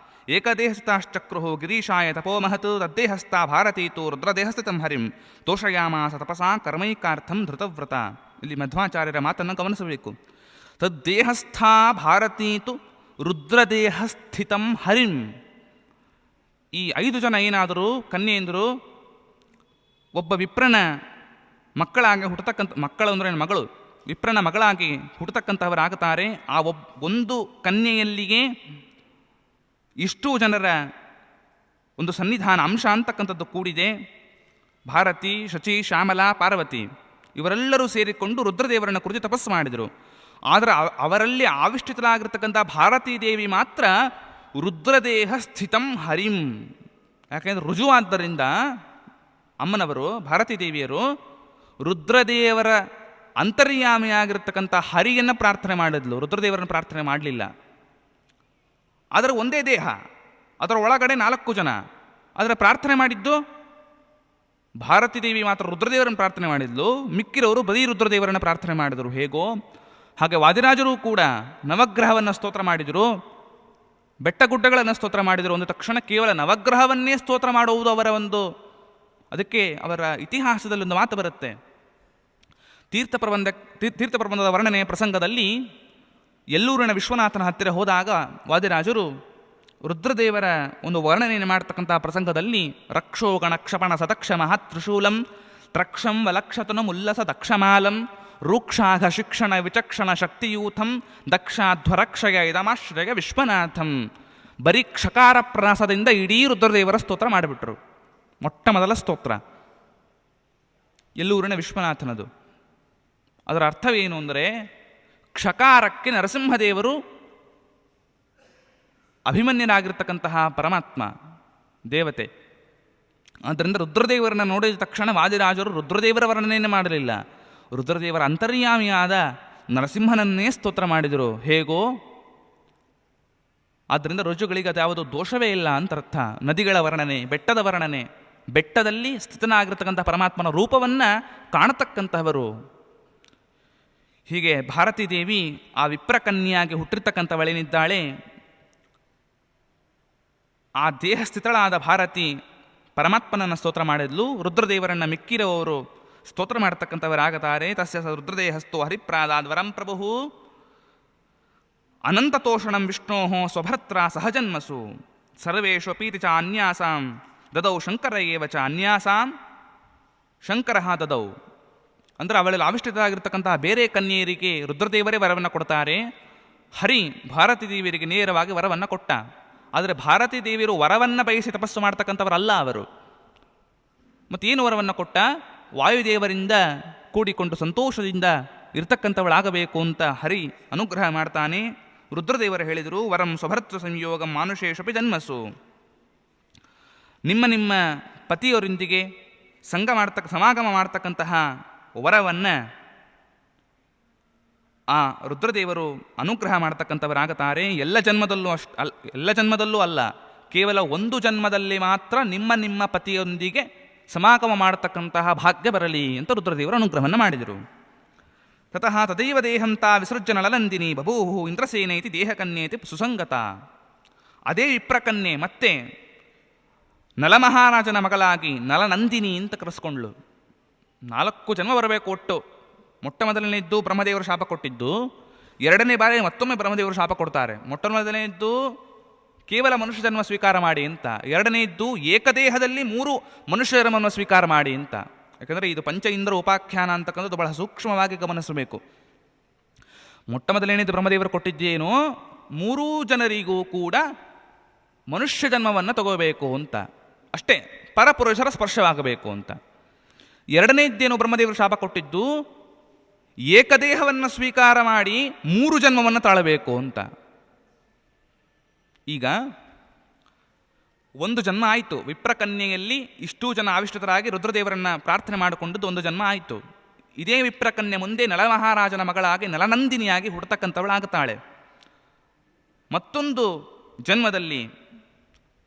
ಏಕದೇಹಸ್ಥಾಶ್ಚಕ್ರುಃ ಗಿರೀಶಾಯ ತಪೋಮಹತ್ ತದ್ದೇಹಸ್ಥಾ ಭಾರತೀತು ರುದ್ರದೇಹಸ್ಥಿತಂ ಹರಿಂ ತೋಷಯಾಮಾಸ ತಪಸಾ ಕರ್ಮೈಕಾರ್ಥಂ ಧೃತವ್ರತ. ಇಲ್ಲಿ ಮಧ್ವಾಚಾರ್ಯರ ಮಾತನ್ನು ಗಮನಿಸಬೇಕು. ತದ್ದೇಹಸ್ಥಾ ಭಾರತೀತು ರುದ್ರದೇಹಸ್ಥಿತಂ ಹರಿಂ. ಈ 5 ಜನ ಏನಾದರೂ ಕನ್ಯೆಯಂದರು ಒಬ್ಬ ವಿಪ್ರನ ಮಕ್ಕಳಾಗಿ ಹುಟ್ಟತಕ್ಕಂಥ, ಮಕ್ಕಳು ಅಂದರೆ ಮಗಳು, ವಿಪ್ರನ ಮಗಳಾಗಿ ಹುಟ್ಟತಕ್ಕಂಥವರಾಗುತ್ತಾರೆ. ಆ ಒಂದು ಕನ್ಯೆಯಲ್ಲಿಗೆ ಇಷ್ಟೂ ಜನರ ಒಂದು ಸನ್ನಿಧಾನ ಅಂಶ ಅಂತಕ್ಕಂಥದ್ದು ಕೂಡಿದೆ. ಭಾರತಿ, ಶಚಿ, ಶ್ಯಾಮಲಾ, ಪಾರ್ವತಿ ಇವರೆಲ್ಲರೂ ಸೇರಿಕೊಂಡು ರುದ್ರದೇವರನ್ನು ಕುರಿತು ತಪಸ್ಸು ಮಾಡಿದರು. ಆದರೆ ಅವರಲ್ಲಿ ಆವಿಷ್ಟಿತರಾಗಿರ್ತಕ್ಕಂಥ ಭಾರತೀ ದೇವಿ ಮಾತ್ರ ರುದ್ರದೇಹ ಸ್ಥಿತಂ ಹರಿಂ. ಯಾಕೆಂದರೆ ರುಜುವಾದ್ದರಿಂದ ಅಮ್ಮನವರು ಭಾರತೀ ದೇವಿಯರು ರುದ್ರದೇವರ ಅಂತರ್ಯಾಮಿಯಾಗಿರ್ತಕ್ಕಂಥ ಹರಿಯನ್ನು ಪ್ರಾರ್ಥನೆ ಮಾಡಿದ್ಲು, ರುದ್ರದೇವರನ್ನು ಪ್ರಾರ್ಥನೆ ಮಾಡಲಿಲ್ಲ. ಅದರ ಒಂದೇ ದೇಹ, ಅದರ ಒಳಗಡೆ 4 ಜನ, ಅದರ ಪ್ರಾರ್ಥನೆ ಮಾಡಿದ್ದು ಭಾರತೀ ದೇವಿ ಮಾತ್ರ ರುದ್ರದೇವರನ್ನು ಪ್ರಾರ್ಥನೆ ಮಾಡಿದ್ಲು. ಮಿಕ್ಕಿರೋರು ಬರೀ ರುದ್ರದೇವರನ್ನು ಪ್ರಾರ್ಥನೆ ಮಾಡಿದರು. ಹೇಗೋ ಹಾಗೆ ವಾದಿರಾಜರು ಕೂಡ ನವಗ್ರಹವನ್ನು ಸ್ತೋತ್ರ ಮಾಡಿದರು, ಬೆಟ್ಟಗುಡ್ಡಗಳನ್ನು ಸ್ತೋತ್ರ ಮಾಡಿದರು. ಒಂದು ತಕ್ಷಣ ಕೇವಲ ನವಗ್ರಹವನ್ನೇ ಸ್ತೋತ್ರ ಮಾಡುವುದು ಅವರ ಒಂದು, ಅದಕ್ಕೆ ಅವರ ಇತಿಹಾಸದಲ್ಲಿ ಒಂದು ಮಾತು ಬರುತ್ತೆ. ತೀರ್ಥಪ್ರಬಂಧದ ವರ್ಣನೆ ಪ್ರಸಂಗದಲ್ಲಿ ಎಲ್ಲೂರಿನ ವಿಶ್ವನಾಥನ ಹತ್ತಿರ ಹೋದಾಗ ವಾದಿರಾಜರು ರುದ್ರದೇವರ ಒಂದು ವರ್ಣನೆಯನ್ನು ಮಾಡ್ತಕ್ಕಂಥ ಪ್ರಸಂಗದಲ್ಲಿ ರಕ್ಷೋಗಣ ಕ್ಷಪಣ ಸದಕ್ಷ ಮಹತ್ರಿಶೂಲಂ ತ್ರಕ್ಷಂ ವಲಕ್ಷತನು ಮುಲ್ಲಸ ದಕ್ಷಮಾಲಂ ರೂಕ್ಷಾಘ ಶಿಕ್ಷಣ ವಿಚಕ್ಷಣ ಶಕ್ತಿಯೂಥಂ ದಕ್ಷಾಧ್ವರಕ್ಷಯ ಇದಮಾಶ್ರಯ ವಿಶ್ವನಾಥಂ. ಬರೀ ಕ್ಷಕಾರ ಪ್ರಾಸದಿಂದ ಇಡೀ ರುದ್ರದೇವರ ಸ್ತೋತ್ರ ಮಾಡಿಬಿಟ್ರು. ಮೊಟ್ಟ ಮೊದಲ ಸ್ತೋತ್ರ ಎಲ್ಲೂರಿನ ವಿಶ್ವನಾಥನದು. ಅದರ ಅರ್ಥವೇನು ಅಂದರೆ, ಕ್ಷಕಾರಕ್ಕೆ ನರಸಿಂಹದೇವರು ಅಭಿಮನ್ಯನಾಗಿರ್ತಕ್ಕಂತಹ ಪರಮಾತ್ಮ ದೇವತೆ. ಆದ್ದರಿಂದ ರುದ್ರದೇವರನ್ನು ನೋಡಿದ ತಕ್ಷಣ ವಾದಿರಾಜರು ರುದ್ರದೇವರ ವರ್ಣನೆಯನ್ನು ಮಾಡಲಿಲ್ಲ, ರುದ್ರದೇವರ ಅಂತರ್ಯಾಮಿಯಾದ ನರಸಿಂಹನನ್ನೇ ಸ್ತೋತ್ರ ಮಾಡಿದರು. ಹೇಗೋ ಆದ್ದರಿಂದ ರುಜುಗಳಿಗೆ ಅದ್ಯಾವುದು ದೋಷವೇ ಇಲ್ಲ ಅಂತ ಅರ್ಥ. ನದಿಗಳ ವರ್ಣನೆ, ಬೆಟ್ಟದ ವರ್ಣನೆ, ಬೆಟ್ಟದಲ್ಲಿ ಸ್ಥಿತನಾಗಿರ್ತಕ್ಕಂಥ ಪರಮಾತ್ಮನ ರೂಪವನ್ನು ಕಾಣತಕ್ಕಂತಹವರು. ಹೀಗೆ ಭಾರತೀ ದೇವಿ ಆ ವಿಪ್ರಕನ್ಯಾಗಿ ಹುಟ್ಟಿರ್ತಕ್ಕಂಥವಳೇನಿದ್ದಾಳೆ, ಆ ದೇಹ ಸ್ಥಿತಳಾದ ಭಾರತಿ ಪರಮಾತ್ಮನನ್ನು ಸ್ತೋತ್ರ ಮಾಡಿದ್ಲು. ರುದ್ರದೇವರನ್ನು ಮಿಕ್ಕಿರುವವರು ಸ್ತೋತ್ರ ಮಾಡತಕ್ಕಂಥವರಾಗುತ್ತಾರೆ. ತಸ್ಯ ರುದ್ರದೇಹಸ್ಥೋ ಹರಿಪ್ರಾದಾದ್ವರಂ ಪ್ರಭು ಅನಂತತೋಷಣಂ ವಿಷ್ಣೋ ಸ್ವಭರ್ತ್ರ ಸಹಜನ್ಮಸು ಸರ್ವೇಷು ಅಪೀತಿ ಚ ಅನ್ಯಾಸಾಂ ದದೌ ಶಂಕರ ಏವ ಚ ಅನ್ಯಾಸಾಂ ಶಂಕರ ದದೌ. ಅಂದರೆ ಅವಳಲ್ಲಿ ಆವಿಷ್ಟಿತರಾಗಿರ್ತಕ್ಕಂತಹ ಬೇರೆ ಕನ್ಯೆಯರಿಗೆ ರುದ್ರದೇವರೇ ವರವನ್ನು ಕೊಡ್ತಾರೆ. ಹರಿ ಭಾರತೀ ದೇವಿಯರಿಗೆ ನೇರವಾಗಿ ವರವನ್ನು ಕೊಟ್ಟ. ಆದರೆ ಭಾರತೀ ದೇವಿಯರು ವರವನ್ನು ಬಯಸಿ ತಪಸ್ಸು ಮಾಡ್ತಕ್ಕಂಥವರಲ್ಲ ಅವರು. ಮತ್ತೇನು ವರವನ್ನು ಕೊಟ್ಟ? ವಾಯುದೇವರಿಂದ ಕೂಡಿಕೊಂಡು ಸಂತೋಷದಿಂದ ಇರ್ತಕ್ಕಂಥವಳಾಗಬೇಕು ಅಂತ ಹರಿ ಅನುಗ್ರಹ ಮಾಡ್ತಾನೆ. ರುದ್ರದೇವರು ಹೇಳಿದರು, ವರಂ ಸ್ವಭರ್ತೃ ಸಂಯೋಗ ಮಾನುಷೇಷಪಿ ಜನ್ಮಸು. ನಿಮ್ಮ ನಿಮ್ಮ ಪತಿಯವರೊಂದಿಗೆ ಸಮಾಗಮ ಮಾಡ್ತಕ್ಕಂತಹ ವರವನ್ನು ಆ ರುದ್ರದೇವರು ಅನುಗ್ರಹ ಮಾಡ್ತಕ್ಕಂಥವರಾಗುತ್ತಾರೆ. ಎಲ್ಲ ಜನ್ಮದಲ್ಲೂ ಅಲ್ಲ, ಕೇವಲ ಒಂದು ಜನ್ಮದಲ್ಲಿ ಮಾತ್ರ ನಿಮ್ಮ ನಿಮ್ಮ ಪತಿಯೊಂದಿಗೆ ಸಮಾಗಮ ಮಾಡತಕ್ಕಂತಹ ಭಾಗ್ಯ ಬರಲಿ ಅಂತ ರುದ್ರದೇವರು ಅನುಗ್ರಹವನ್ನು ಮಾಡಿದರು. ತತಃ ತದೈವ ದೇಹಂತ ವಿಸೃಜ್ಯ ನಳನಂದಿನಿ ಬಭೂವು ಇಂದ್ರಸೇನೇತಿ ದೇಹಕನ್ಯೇತಿ ಸುಸಂಗತ. ಅದೇ ವಿಪ್ರಕನ್ಯೆ ಮತ್ತೆ ನಲಮಹಾರಾಜನ ಮಗಳಾಗಿ ನಲನಂದಿನಿ ಅಂತ ಕರೆಸ್ಕೊಂಡ್ಳು. 4 ಜನ್ಮ ಬರಬೇಕು ಒಟ್ಟು. ಮೊಟ್ಟ ಮೊದಲನೆಯದ್ದು ಬ್ರಹ್ಮದೇವರು ಶಾಪ ಕೊಟ್ಟಿದ್ದು, 2ನೇ ಬಾರಿ ಮತ್ತೊಮ್ಮೆ ಬ್ರಹ್ಮದೇವರು ಶಾಪ ಕೊಡ್ತಾರೆ. ಮೊಟ್ಟ ಮೊದಲನೆಯದ್ದು ಕೇವಲ ಮನುಷ್ಯ ಜನ್ಮ ಸ್ವೀಕಾರ ಮಾಡಿ ಅಂತ, 2ನೇದ್ದು ಏಕದೇಹದಲ್ಲಿ 3 ಮನುಷ್ಯ ಜನ್ಮವನ್ನು ಸ್ವೀಕಾರ ಮಾಡಿ ಅಂತ. ಯಾಕಂದರೆ ಇದು ಪಂಚ ಇಂದ್ರ ಉಪಾಖ್ಯಾನ ಅಂತಕ್ಕಂಥದ್ದು ಬಹಳ ಸೂಕ್ಷ್ಮವಾಗಿ ಗಮನಿಸಬೇಕು. ಮೊಟ್ಟ ಮೊದಲನೇದು ಬ್ರಹ್ಮದೇವರು ಕೊಟ್ಟಿದ್ದೇನೋ 3 ಜನರಿಗೂ ಕೂಡ ಮನುಷ್ಯ ಜನ್ಮವನ್ನು ತಗೋಬೇಕು ಅಂತ ಅಷ್ಟೇ, ಪರಪುರುಷರ ಸ್ಪರ್ಶವಾಗಬೇಕು ಅಂತ. 2ನೇದ್ದೇನು ಬ್ರಹ್ಮದೇವರು ಶಾಪ ಕೊಟ್ಟಿದ್ದು ಏಕದೇಹವನ್ನು ಸ್ವೀಕಾರ ಮಾಡಿ 3 ಜನ್ಮವನ್ನು ತಾಳಬೇಕು ಅಂತ. ಈಗ 1 ಜನ್ಮ ಆಯಿತು. ವಿಪ್ರಕನ್ಯೆಯಲ್ಲಿ ಇಷ್ಟೂ ಜನ ಆವಿಷ್ಟಿತರಾಗಿ ರುದ್ರದೇವರನ್ನು ಪ್ರಾರ್ಥನೆ ಮಾಡಿಕೊಂಡದ್ದು 1 ಜನ್ಮ ಆಯಿತು. ಇದೇ ವಿಪ್ರಕನ್ಯೆ ಮುಂದೆ ನಳಮಹಾರಾಜನ ಮಗಳಾಗಿ ನಲನಂದಿನಿಯಾಗಿ ಹುಟ್ಟತಕ್ಕಂಥವಳಾಗುತ್ತಾಳೆ. ಮತ್ತೊಂದು ಜನ್ಮದಲ್ಲಿ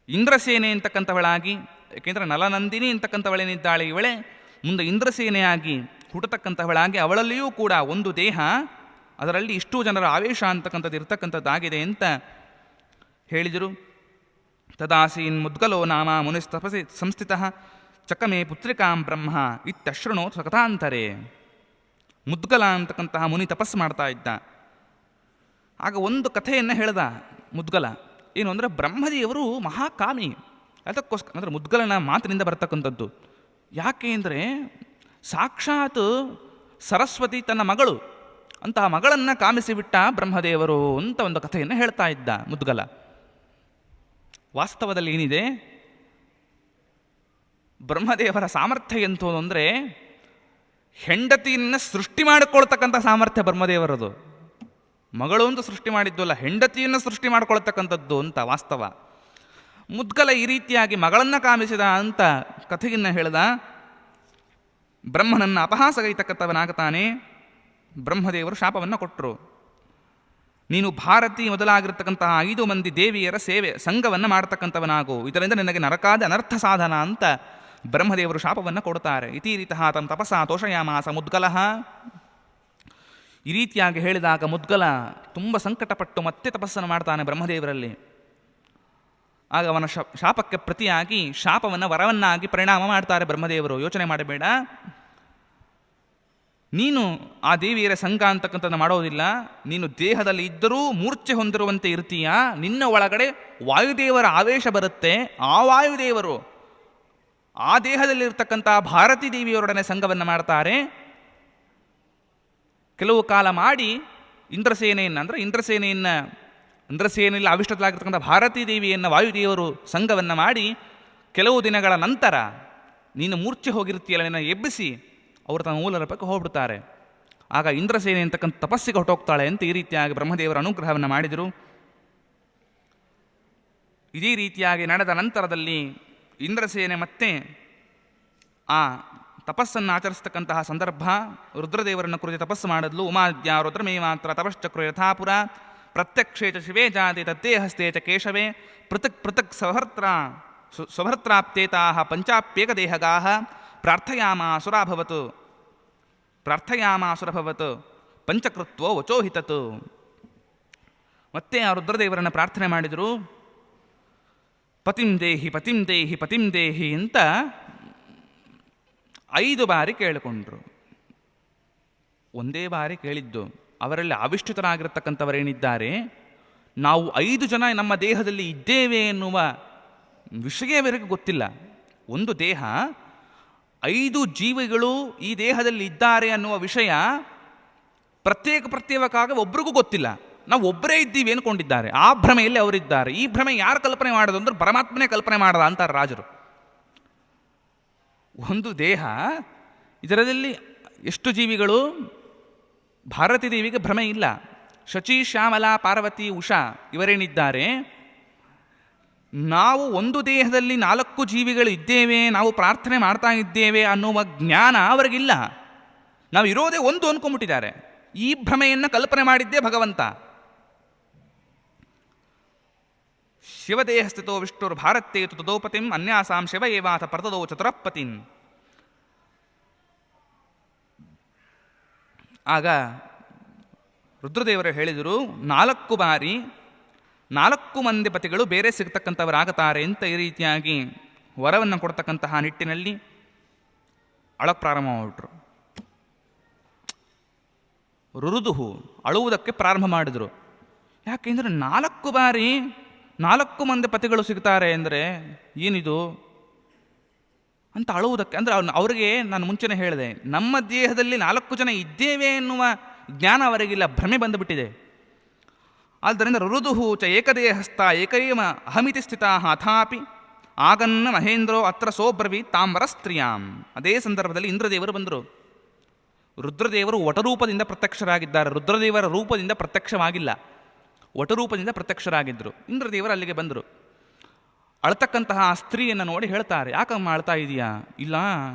ಇಂದ್ರಸೇನೆ ಅಂತಕ್ಕಂಥವಳಾಗಿ, ಏಕೆಂದರೆ ನಲನಂದಿನಿ ಅಂತಕ್ಕಂಥವಳೇನಿದ್ದಾಳೆ ಇವಳೇ ಮುಂದೆ ಇಂದ್ರಸೇನೆಯಾಗಿ ಹುಟ್ಟತಕ್ಕಂಥವಳಾಗಿ, ಅವಳಲ್ಲಿಯೂ ಕೂಡ ಒಂದು ದೇಹ, ಅದರಲ್ಲಿ ಇಷ್ಟೂ ಜನರ ಆವೇಶ ಅಂತಕ್ಕಂಥದ್ದು ಇರ್ತಕ್ಕಂಥದ್ದಾಗಿದೆ ಅಂತ ಹೇಳಿದರು. ತದಾಸೀನ್ ಮುದ್ಗಲೋ ನಾಮ ಮುನಿಸ್ತಪಸಿ ಸಂಸ್ಥಿತ ಚಕಮೇ ಪುತ್ರಿಕಾಂ ಬ್ರಹ್ಮ ಇತ್ಯಶೃಣೋ ಸಕಥಾಂತರೆ. ಮುದ್ಗಲ ಅಂತಕ್ಕಂತಹ ಮುನಿ ತಪಸ್ಸು ಮಾಡ್ತಾ ಇದ್ದ. ಆಗ ಒಂದು ಕಥೆಯನ್ನು ಹೇಳ್ದ ಮುದ್ಗಲ. ಏನು ಅಂದರೆ ಬ್ರಹ್ಮದೇವರು ಮಹಾಕಾಮಿ. ಅದಕ್ಕೋಸ್ಕರ ಅಂದರೆ ಮುದ್ಗಲನ ಮಾತಿನಿಂದ ಬರ್ತಕ್ಕಂಥದ್ದು. ಯಾಕೆ ಅಂದರೆ ಸಾಕ್ಷಾತ್ ಸರಸ್ವತಿ ತನ್ನ ಮಗಳು, ಅಂತಹ ಮಗಳನ್ನು ಕಾಮಿಸಿಬಿಟ್ಟ ಬ್ರಹ್ಮದೇವರು ಅಂತ ಒಂದು ಕಥೆಯನ್ನು ಹೇಳ್ತಾ ಇದ್ದ ಮುದ್ಗಲ. ವಾಸ್ತವದಲ್ಲಿ ಏನಿದೆ, ಬ್ರಹ್ಮದೇವರ ಸಾಮರ್ಥ್ಯ ಎಂಥದ್ದು ಅಂದರೆ ಹೆಂಡತಿಯನ್ನು ಸೃಷ್ಟಿ ಮಾಡಿಕೊಳ್ತಕ್ಕಂಥ ಸಾಮರ್ಥ್ಯ ಬ್ರಹ್ಮದೇವರದು. ಮಗಳು ಅಂತ ಸೃಷ್ಟಿ ಮಾಡಿದ್ದು ಅಲ್ಲ, ಹೆಂಡತಿಯನ್ನು ಸೃಷ್ಟಿ ಮಾಡಿಕೊಳ್ತಕ್ಕಂಥದ್ದು ಅಂತ ವಾಸ್ತವ. ಮುದ್ಗಲ ಈ ರೀತಿಯಾಗಿ ಮಗಳನ್ನು ಕಾಮಿಸಿದ ಅಂತ ಕಥೆಯನ್ನು ಹೇಳ್ದ. ಬ್ರಹ್ಮನನ್ನು ಅಪಹಾಸಗೈತಕ್ಕಂಥವನಾಗುತ್ತಾನೆ. ಬ್ರಹ್ಮದೇವರು ಶಾಪವನ್ನು ಕೊಟ್ಟರು. ನೀನು ಭಾರತಿ ಮೊದಲಾಗಿರ್ತಕ್ಕಂತಹ 5 ಮಂದಿ ದೇವಿಯರ ಸಂಘವನ್ನು ಮಾಡತಕ್ಕಂಥವನಾಗು, ಇದರಿಂದ ನಿನಗೆ ನರಕಾದ ಅನರ್ಥ ಸಾಧನ ಅಂತ ಬ್ರಹ್ಮದೇವರು ಶಾಪವನ್ನು ಕೊಡ್ತಾರೆ. ಇತಿ ರೀತಃ ತಮ್ಮ ತಪಸ್ಸಾ ತೋಷಯಾಮಾಸ ಮುದ್ಗಲಃ. ಈ ರೀತಿಯಾಗಿ ಹೇಳಿದಾಗ ಮುದ್ಗಲ ತುಂಬ ಸಂಕಟಪಟ್ಟು ಮತ್ತೆ ತಪಸ್ಸನ್ನು ಮಾಡ್ತಾನೆ ಬ್ರಹ್ಮದೇವರಲ್ಲಿ. ಆಗ ಅವನ ಶಾಪಕ್ಕೆ ಪ್ರತಿಯಾಗಿ ಶಾಪವನ್ನು ವರವನ್ನಾಗಿ ಪರಿಣಾಮ ಮಾಡ್ತಾರೆ ಬ್ರಹ್ಮದೇವರು. ಯೋಚನೆ ಮಾಡಬೇಡ, ನೀನು ಆ ದೇವಿಯರ ಸಂಘ ಅಂತಕ್ಕಂಥದ್ದು ಮಾಡೋದಿಲ್ಲ, ನೀನು ದೇಹದಲ್ಲಿ ಇದ್ದರೂ ಮೂರ್ಛೆ ಹೊಂದಿರುವಂತೆ ಇರ್ತೀಯ, ನಿನ್ನ ಒಳಗಡೆ ವಾಯುದೇವರ ಆವೇಶ ಬರುತ್ತೆ. ಆ ವಾಯುದೇವರು ಆ ದೇಹದಲ್ಲಿರ್ತಕ್ಕಂಥ ಭಾರತೀ ದೇವಿಯವರೊಡನೆ ಸಂಘವನ್ನು ಮಾಡ್ತಾರೆ. ಕೆಲವು ಕಾಲ ಮಾಡಿ ಇಂದ್ರಸೇನೆಯನ್ನು ಅಂದರೆ ಇಂದ್ರಸೇನೆಯಲ್ಲಿ ಆವಿಷ್ಟಲಾಗಿರ್ತಕ್ಕಂಥ ಭಾರತೀ ದೇವಿಯನ್ನು ವಾಯುದೇವರು ಸಂಘವನ್ನು ಮಾಡಿ ಕೆಲವು ದಿನಗಳ ನಂತರ ನೀನು ಮೂರ್ಛೆ ಹೋಗಿರ್ತೀಯಲ್ಲ, ನಿನ್ನ ಎಬ್ಬಿಸಿ ಅವರು ತಮ್ಮ ಮೂಲ ರೂಪಕ್ಕೆ ಹೋಗ್ಬಿಡ್ತಾರೆ. ಆಗ ಇಂದ್ರಸೇನೆ ಅಂತಕ್ಕಂಥ ತಪಸ್ಸಿಗೆ ಹೊಟ್ಟೋಗ್ತಾಳೆ ಅಂತ ಈ ರೀತಿಯಾಗಿ ಬ್ರಹ್ಮದೇವರ ಅನುಗ್ರಹವನ್ನು ಮಾಡಿದರು. ಇದೇ ರೀತಿಯಾಗಿ ನಡೆದ ನಂತರದಲ್ಲಿ ಇಂದ್ರಸೇನೆ ಮತ್ತೆ ಆ ತಪಸ್ಸನ್ನು ಆಚರಿಸ್ತಕ್ಕಂತಹ ಸಂದರ್ಭ, ರುದ್ರದೇವರನ್ನು ಕುರಿತು ತಪಸ್ಸು ಮಾಡಿದ್ಲು. ಉಮಾದ್ಯ ರುದ್ರಮೇ ಮಾತ್ರ ತಪಶ್ಚಕ್ರು ಯಥಾಪುರ ಪ್ರತ್ಯಕ್ಷೇ ಚ ಶಿವೇ ಜಾತಿ ತತ್ತೇ ಹಸ್ತೆ ಚ ಕೇಶವೇ ಪೃಥಕ್ ಪೃಥಕ್ ಸ್ವಭರ್ತ್ರಾಪ್ತೇತಾ ಪಂಚಾಪ್ಯೇಕದೇಹಗಾಃ ಪ್ರಾರ್ಥಯಾಮಾಸುರಭವತ್ ಪಂಚಕೃತ್ವೋ ವಚೋಹಿತತ್. ಮತ್ತೆ ಆ ರುದ್ರದೇವರನ್ನು ಪ್ರಾರ್ಥನೆ ಮಾಡಿದರು. ಪತಿಂ ದೇಹಿ ಪತಿಂ ದೇಹಿ ಪತಿಂ ದೇಹಿ ಅಂತ 5 ಬಾರಿ ಕೇಳಿಕೊಂಡ್ರು. ಒಂದೇ ಬಾರಿ ಕೇಳಿದ್ದು. ಅವರಲ್ಲಿ ಆವಿಷ್ಟಿತರಾಗಿರ್ತಕ್ಕಂಥವರೇನಿದ್ದಾರೆ, ನಾವು 5 ಜನ ನಮ್ಮ ದೇಹದಲ್ಲಿ ಇದ್ದೇವೆ ಎನ್ನುವ ವಿಷಯವರೆಗೂ ಗೊತ್ತಿಲ್ಲ. ಒಂದು ದೇಹ, 5 ಜೀವಿಗಳು ಈ ದೇಹದಲ್ಲಿ ಇದ್ದಾರೆ ಅನ್ನುವ ವಿಷಯ ಪ್ರತ್ಯೇಕವಾಗಿ ಒಬ್ರಿಗೂ ಗೊತ್ತಿಲ್ಲ. ನಾವು ಒಬ್ಬರೇ ಇದ್ದೀವಿ ಅಂದ್ಕೊಂಡಿದ್ದಾರೆ. ಆ ಭ್ರಮೆಯಲ್ಲಿ ಅವರಿದ್ದಾರೆ. ಈ ಭ್ರಮೆ ಯಾರು ಕಲ್ಪನೆ ಮಾಡೋದು ಅಂದ್ರೆ ಪರಮಾತ್ಮನೇ ಕಲ್ಪನೆ ಮಾಡದ ಅಂತಾರೆ ರಾಜರು. ಒಂದು ದೇಹ, ಇದರಲ್ಲಿ ಎಷ್ಟು ಜೀವಿಗಳು? ಭಾರತೀ ದೇವಿಗೆ ಭ್ರಮೆ ಇಲ್ಲ. ಶಚಿ, ಶ್ಯಾಮಲ, ಪಾರ್ವತಿ, ಉಷಾ ಇವರೇನಿದ್ದಾರೆ, ನಾವು ಒಂದು ದೇಹದಲ್ಲಿ 4 ಜೀವಿಗಳು ಇದ್ದೇವೆ, ನಾವು ಪ್ರಾರ್ಥನೆ ಮಾಡ್ತಾ ಇದ್ದೇವೆ ಅನ್ನುವ ಜ್ಞಾನ ಅವರಿಗಿಲ್ಲ. ನಾವು ಇರೋದೇ ಒಂದು ಅಂದ್ಕೊಂಡ್ಬಿಟ್ಟಿದ್ದಾರೆ. ಈ ಭ್ರಮೆಯನ್ನು ಕಲ್ಪನೆ ಮಾಡಿದ್ದೇ ಭಗವಂತ. ಶಿವದೇಹ ಸ್ಥಿತೋ ವಿಷ್ಣುರ್ ಭಾರತೇತು ತದೋಪತಿಂ ಅನ್ಯಾಸಾಂ ಶಿವ ಏವಾಥ ಪರತದೋ ಚತುರಪತಿಂ. ಆಗ ರುದ್ರದೇವರು ಹೇಳಿದರು, 4 ಬಾರಿ 4 ಮಂದಿ ಪತಿಗಳು ಬೇರೆ ಸಿಗ್ತಕ್ಕಂಥವರಾಗುತ್ತಾರೆ ಅಂತ ಈ ರೀತಿಯಾಗಿ ವರವನ್ನು ಕೊಡ್ತಕ್ಕಂತಹ ನಿಟ್ಟಿನಲ್ಲಿ ಅಳಕ್ಕೆ ಪ್ರಾರಂಭ ಮಾಡಿಬಿಟ್ರು. ರುರುದುಹು ಅಳುವುದಕ್ಕೆ ಪ್ರಾರಂಭ ಮಾಡಿದರು. ಯಾಕೆಂದರೆ 4 ಬಾರಿ 4 ಮಂದಿ ಪತಿಗಳು ಸಿಗ್ತಾರೆ ಅಂದರೆ ಏನಿದು ಅಂತ ಅಳುವುದಕ್ಕೆ. ಅಂದರೆ ಅವರಿಗೆ ನಾನು ಮುಂಚೆನೇ ಹೇಳಿದೆ, ನಮ್ಮ ದೇಹದಲ್ಲಿ 4 ಜನ ಇದ್ದೇವೆ ಎನ್ನುವ ಜ್ಞಾನ ಅವರಿಗಿಲ್ಲ, ಭ್ರಮೆ ಬಂದುಬಿಟ್ಟಿದೆ. ಆದ್ದರಿಂದ ರುರುದುಹು ಚ ಏಕದೇಹಸ್ಥ ಏಕೈವ ಅಹಮಿತಿ ಸ್ಥಿತ ಅಥಾಪಿ ಆಗನ್ನ ಮಹೇಂದ್ರೋ ಅತ್ರ ಸೋಬ್ರವಿ ತಾಂಬರ ಸ್ತ್ರೀಯಾಂ. ಅದೇ ಸಂದರ್ಭದಲ್ಲಿ ಇಂದ್ರದೇವರು ಬಂದರು. ರುದ್ರದೇವರು ವಟರೂಪದಿಂದ ಪ್ರತ್ಯಕ್ಷರಾಗಿದ್ದಾರೆ. ರುದ್ರದೇವರ ರೂಪದಿಂದ ಪ್ರತ್ಯಕ್ಷವಾಗಿಲ್ಲ, ವಟರೂಪದಿಂದ ಪ್ರತ್ಯಕ್ಷರಾಗಿದ್ದರು. ಇಂದ್ರದೇವರು ಅಲ್ಲಿಗೆ ಬಂದರು. ಅಳ್ತಕ್ಕಂತಹ ಆ ಸ್ತ್ರೀಯನ್ನು ನೋಡಿ ಹೇಳ್ತಾರೆ, ಯಾಕಮ್ಮ ಅಳ್ತಾ ಇದೆಯಾ? ಇಲ್ಲ,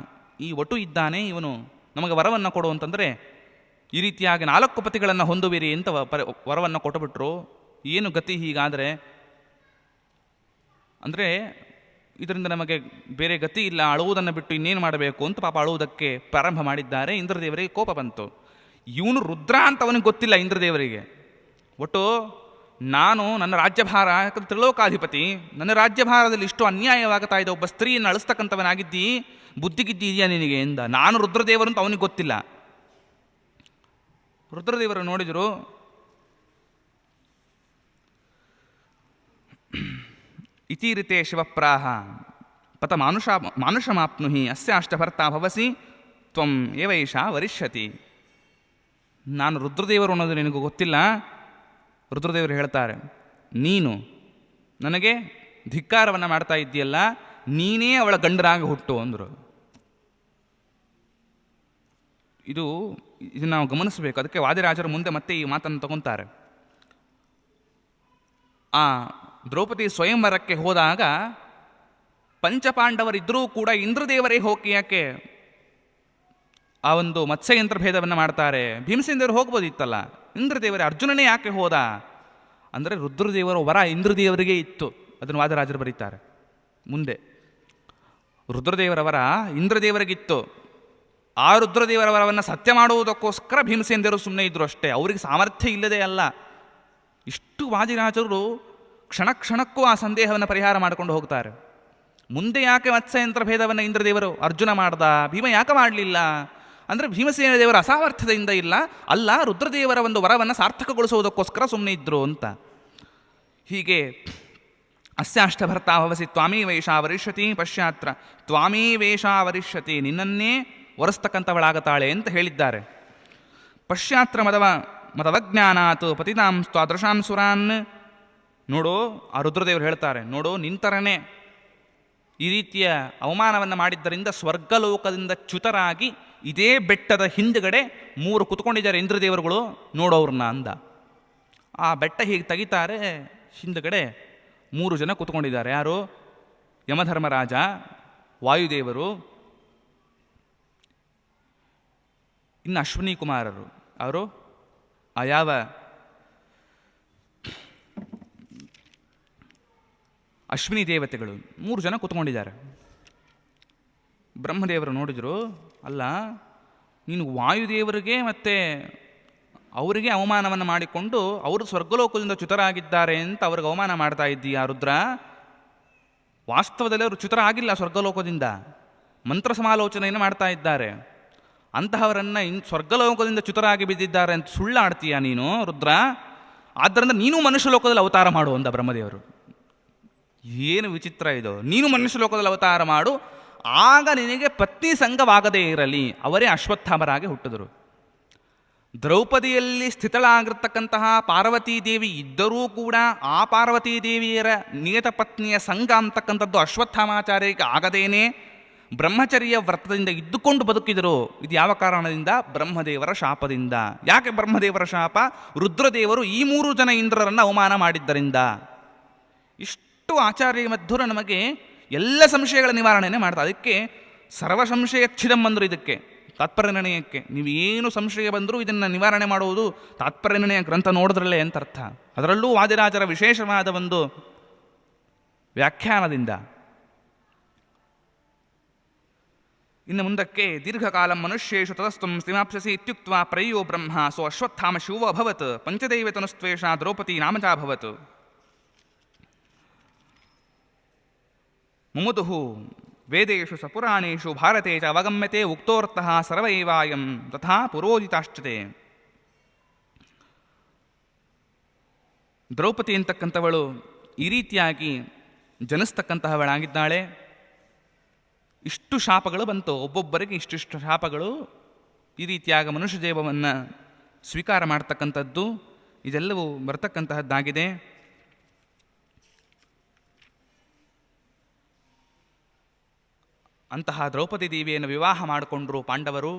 ಈ ವಟು ಇದ್ದಾನೆ, ಇವನು ನಮಗೆ ವರವನ್ನು ಕೊಡು ಅಂತಂದರೆ ಈ ರೀತಿಯಾಗಿ 4 ಪತಿಗಳನ್ನು ಹೊಂದುವಿರಿ ಅಂತ ವರವನ್ನು ಕೊಟ್ಟುಬಿಟ್ರು. ಏನು ಗತಿ ಹೀಗಾದರೆ? ಅಂದರೆ ಇದರಿಂದ ನಮಗೆ ಬೇರೆ ಗತಿ ಇಲ್ಲ, ಅಳುವುದನ್ನು ಬಿಟ್ಟು ಇನ್ನೇನು ಮಾಡಬೇಕು ಅಂತ ಪಾಪ ಅಳುವುದಕ್ಕೆ ಪ್ರಾರಂಭ ಮಾಡಿದ್ದಾರೆ. ಇಂದ್ರದೇವರಿಗೆ ಕೋಪ ಬಂತು. ಇವನು ರುದ್ರ ಅಂತ ಅವನಿಗೆ ಗೊತ್ತಿಲ್ಲ ಇಂದ್ರದೇವರಿಗೆ. ಒಟ್ಟು ನಾನು ನನ್ನ ರಾಜ್ಯಭಾರ, ಯಾಕಂದ್ರೆ ತ್ರಿಲೋಕಾಧಿಪತಿ, ನನ್ನ ರಾಜ್ಯಭಾರದಲ್ಲಿ ಇಷ್ಟು ಅನ್ಯಾಯವಾಗ್ತಾ ಇದೆ, ಒಬ್ಬ ಸ್ತ್ರೀಯನ್ನು ಅಳಿಸ್ತಕ್ಕಂಥವನಾಗಿದ್ದಿ, ಬುದ್ಧಿಗಿದ್ದಿ ಇದೆಯಾ ನಿನಗೆ ಎಂದ. ನಾನು ರುದ್ರದೇವರು ಅಂತ ಅವನಿಗೆ ಗೊತ್ತಿಲ್ಲ. ರುದ್ರದೇವರು ನೋಡಿದರು, ಇತೀರಿತೆ ಶಿವಪ್ರಾಹ ಪತ ಮಾನುಷಮಾಪ್ನುಹಿ ಅಸ್ಯಾಷ್ಟಭರ್ತಾ ಭವಸಿ ತ್ವಂ ಏವೈಷ ವರಿಷ್ಯತಿ. ನಾನು ರುದ್ರದೇವರು ಅನ್ನೋದು ನಿನಗೂ ಗೊತ್ತಿಲ್ಲ. ರುದ್ರದೇವರು ಹೇಳ್ತಾರೆ, ನೀನು ನನಗೆ ಧಿಕ್ಕಾರವನ್ನು ಮಾಡ್ತಾ ಇದ್ದೀಯಲ್ಲ, ನೀನೇ ಅವಳ ಗಂಡನಾಗಿ ಹುಟ್ಟು ಅಂದರು. ಇದನ್ನು ನಾವು ಗಮನಿಸಬೇಕು. ಅದಕ್ಕೆ ವಾದಿರಾಜರು ಮುಂದೆ ಮತ್ತೆ ಈ ಮಾತನ್ನು ತಗೊತಾರೆ. ಆ ದ್ರೌಪದಿ ಸ್ವಯಂವರಕ್ಕೆ ಹೋದಾಗ ಪಂಚಪಾಂಡವರಿದ್ದರೂ ಕೂಡ ಇಂದ್ರದೇವರೇ ಹೋಗಿ ಯಾಕೆ ಆ ಒಂದು ಮತ್ಸ್ಯಯಂತ್ರ ಭೇದವನ್ನು ಮಾಡ್ತಾರೆ? ಭೀಮಸೇನದೇವರು ಹೋಗ್ಬೋದಿತ್ತಲ್ಲ, ಇಂದ್ರದೇವರೇ, ಅರ್ಜುನನೇ ಯಾಕೆ ಹೋದ ಅಂದರೆ ರುದ್ರದೇವರ ವರ ಇಂದ್ರದೇವರಿಗೆ ಇತ್ತು. ಅದನ್ನು ವಾದರಾಜರು ಬರೀತಾರೆ ಮುಂದೆ. ರುದ್ರದೇವರ ವರ ಇಂದ್ರದೇವರಿಗಿತ್ತು. ಆ ರುದ್ರದೇವರ ವರವನ್ನು ಸತ್ಯ ಮಾಡುವುದಕ್ಕೋಸ್ಕರ ಭೀಮಸೇನದೇವರು ಸುಮ್ಮನೆ ಇದ್ದರು ಅಷ್ಟೇ, ಅವರಿಗೆ ಸಾಮರ್ಥ್ಯ ಇಲ್ಲದೆ ಅಲ್ಲ. ಇಷ್ಟು ವಾದಿರಾಜರು ಕ್ಷಣ ಕ್ಷಣಕ್ಕೂ ಆ ಸಂದೇಹವನ್ನು ಪರಿಹಾರ ಮಾಡಿಕೊಂಡು ಹೋಗ್ತಾರೆ. ಮುಂದೆ ಯಾಕೆ ಮತ್ಸ್ಯಯಂತ್ರ ಭೇದವನ್ನು ಇಂದ್ರದೇವರು ಅರ್ಜುನ ಮಾಡ್ದ, ಭೀಮ ಯಾಕೆ ಮಾಡಲಿಲ್ಲ ಅಂದರೆ ಭೀಮಸೇನ ದೇವರ ಅಸಾಮರ್ಥ್ಯದಿಂದ ಇಲ್ಲ, ಅಲ್ಲ, ರುದ್ರದೇವರ ಒಂದು ವರವನ್ನು ಸಾರ್ಥಕಗೊಳಿಸುವುದಕ್ಕೋಸ್ಕರ ಸುಮ್ಮನೆ ಇದ್ದರು ಅಂತ. ಹೀಗೆ ಅಸ್ಯಾಷ್ಟಭರ್ತಾ ಭವಸಿ ತ್ವಾಮೀ ವೇಷ ವರಿಷ್ಯತಿ ಪಶ್ಚಾತ್ರ ತ್ವಾಮೀ ವೇಷ ವರಿಷ್ಯತಿ, ನಿನ್ನನ್ನೇ ಒರೆಸ್ತಕ್ಕಂಥವಳಾಗತಾಳೆ ಅಂತ ಹೇಳಿದ್ದಾರೆ. ಪಶ್ಚಾತ್ರ ಮದವಜ್ಞಾನಾತ್ ಪತಿತಾಂ ಸ್ವಾದೃಶಾಂ ಸುರಾನ್. ನೋಡು, ಆ ರುದ್ರದೇವರು ಹೇಳ್ತಾರೆ, ನೋಡು, ನಿಂತರನೇ ಈ ರೀತಿಯ ಅವಮಾನವನ್ನು ಮಾಡಿದ್ದರಿಂದ ಸ್ವರ್ಗಲೋಕದಿಂದ ಚ್ಯುತರಾಗಿ ಇದೇ ಬೆಟ್ಟದ ಹಿಂದುಗಡೆ 3 ಕುತ್ಕೊಂಡಿದ್ದಾರೆ ಇಂದ್ರದೇವರುಗಳು, ನೋಡೋವ್ರನ್ನ ಅಂದ. ಆ ಬೆಟ್ಟ ಹೀಗೆ ತೆಗಿತಾರೆ, ಹಿಂದುಗಡೆ 3 ಜನ ಕುತ್ಕೊಂಡಿದ್ದಾರೆ. ಯಾರು? ಯಮಧರ್ಮರಾಜ, ವಾಯುದೇವರು, ಇನ್ನು ಅಶ್ವಿನಿ ಕುಮಾರರು. ಅವರು ಯಾವ ಅಶ್ವಿನಿ ದೇವತೆಗಳು 3 ಜನ ಕುತ್ಕೊಂಡಿದ್ದಾರೆ. ಬ್ರಹ್ಮದೇವರು ನೋಡಿದರು, ಅಲ್ಲ, ನೀನು ವಾಯುದೇವರಿಗೆ ಮತ್ತು ಅವರಿಗೆ ಅವಮಾನವನ್ನು ಮಾಡಿಕೊಂಡು ಅವರು ಸ್ವರ್ಗಲೋಕದಿಂದ ಚ್ಯುತರಾಗಿದ್ದಾರೆ ಅಂತ ಅವ್ರಿಗೆ ಅವಮಾನ ಮಾಡ್ತಾ ಇದ್ದೀಯಾ ರುದ್ರ? ವಾಸ್ತವದಲ್ಲಿ ಅವರು ಚ್ಯುತರ ಆಗಿಲ್ಲ ಸ್ವರ್ಗಲೋಕದಿಂದ, ಮಂತ್ರ ಸಮಾಲೋಚನೆಯನ್ನು ಮಾಡ್ತಾ ಇದ್ದಾರೆ. ಅಂತಹವರನ್ನು ಸ್ವರ್ಗಲೋಕದಿಂದ ಚ್ಯುತರಾಗಿ ಬಿದ್ದಿದ್ದಾರೆ ಅಂತ ಸುಳ್ಳಾಡ್ತೀಯ ನೀನು ರುದ್ರ? ಆದ್ದರಿಂದ ನೀನು ಮನುಷ್ಯ ಲೋಕದಲ್ಲಿ ಅವತಾರ ಮಾಡು ಅಂದ ಬ್ರಹ್ಮದೇವರು. ಏನು ವಿಚಿತ್ರ ಇದು! ನೀನು ಮನುಷ್ಯ ಲೋಕದಲ್ಲಿ ಅವತಾರ ಮಾಡು, ಆಗ ನಿನಗೆ ಪತ್ನಿ ಸಂಘವಾಗದೇ ಇರಲಿ. ಅವರೇ ಅಶ್ವತ್ಥಾಮರಾಗಿ ಹುಟ್ಟಿದರು. ದ್ರೌಪದಿಯಲ್ಲಿ ಸ್ಥಿತಳಾಗಿರ್ತಕ್ಕಂತಹ ಪಾರ್ವತೀ ದೇವಿ ಇದ್ದರೂ ಕೂಡ ಆ ಪಾರ್ವತೀ ದೇವಿಯರ ನಿಯತ ಪತ್ನಿಯ ಸಂಘ ಅಂತಕ್ಕಂಥದ್ದು ಅಶ್ವತ್ಥಾಮಾಚಾರ್ಯಕ್ಕೆ ಆಗದೇನೆ ಬ್ರಹ್ಮಚರ್ಯ ವ್ರತದಿಂದ ಇದ್ದುಕೊಂಡು ಬದುಕಿದರು. ಇದು ಯಾವ ಕಾರಣದಿಂದ? ಬ್ರಹ್ಮದೇವರ ಶಾಪದಿಂದ. ಯಾಕೆ ಬ್ರಹ್ಮದೇವರ ಶಾಪ? ರುದ್ರದೇವರು ಈ 3 ಜನ ಇಂದ್ರರನ್ನು ಅವಮಾನ ಮಾಡಿದ್ದರಿಂದ. ಇಷ್ಟು ಆಚಾರ್ಯ ಮಧ್ವರು ನಮಗೆ ಎಲ್ಲ ಸಂಶಯಗಳ ನಿವಾರಣೆನೇ ಮಾಡ್ತಾರೆ. ಅದಕ್ಕೆ ಸರ್ವ ಸಂಶಯಚ್ಛಿದಂ ಅಂದರು. ಇದಕ್ಕೆ ತಾತ್ಪರ್ಯ ನಿರ್ಣಯಕ್ಕೆ ನೀವೇನು ಸಂಶಯ ಬಂದರೂ ಇದನ್ನು ನಿವಾರಣೆ ಮಾಡುವುದು ತಾತ್ಪರ್ಯ ನಿರ್ಣಯ ಗ್ರಂಥ ನೋಡಿದ್ರಲ್ಲೇ ಅಂತ ಅರ್ಥ. ಅದರಲ್ಲೂ ವಾದಿರಾಜರ ವಿಶೇಷವಾದ ಒಂದು ವ್ಯಾಖ್ಯಾನದಿಂದ. ಇನ್ನು ಮುಂದಕ್ಕೆ ದೀರ್ಘಕಾಲ ಮನುಷ್ಯೇಷು ತತಸ್ತುಂ ಸ್ಥಿಮಾಪ್ಸ್ಯಸಿ ಇತ್ಯುಕ್ತ್ವಾ ಪ್ರಯೋ ಬ್ರಹ್ಮ ಸೋ ಅಶ್ವತ್ಥಾಮ ಶಿವೋ ಅಭವತ್ ಪಂಚದೈವತನುಸ್ತ್ವೇಷ ದ್ರೌಪದಿ ನಾಮಚಾಭವತ್. ಮುಮುದುಃ ವೇದೇಷು ಸಪುರಾಣೇಷು ಭಾರತೆ ಚ ಅವಗಮ್ಯತೆ ಉಕ್ತೋರ್ಥಃ ಸರ್ವೈವಾಯಂ ತಥಾ ಪುರೋದಿತಾಶ್ಚತೆ. ದ್ರೌಪದಿ ಅಂತಕ್ಕಂಥವಳು ಈ ರೀತಿಯಾಗಿ ಜನಿಸ್ತಕ್ಕಂತಹವಳಾಗಿದ್ದಾಳೆ. ಇಷ್ಟು ಶಾಪಗಳು ಬಂತು, ಒಬ್ಬೊಬ್ಬರಿಗೆ ಇಷ್ಟಿಷ್ಟು ಶಾಪಗಳು. ಈ ರೀತಿಯಾಗಿ ಮನುಷ್ಯ ಜೀವವನ್ನು ಸ್ವೀಕಾರ ಮಾಡ್ತಕ್ಕಂಥದ್ದು ಇದೆಲ್ಲವೂ ಬರ್ತಕ್ಕಂತಹದ್ದಾಗಿದೆ. ಅಂತಹ ದ್ರೌಪದಿ ದೇವಿಯನ್ನು ವಿವಾಹ ಮಾಡಿಕೊಂಡ್ರು ಪಾಂಡವರು.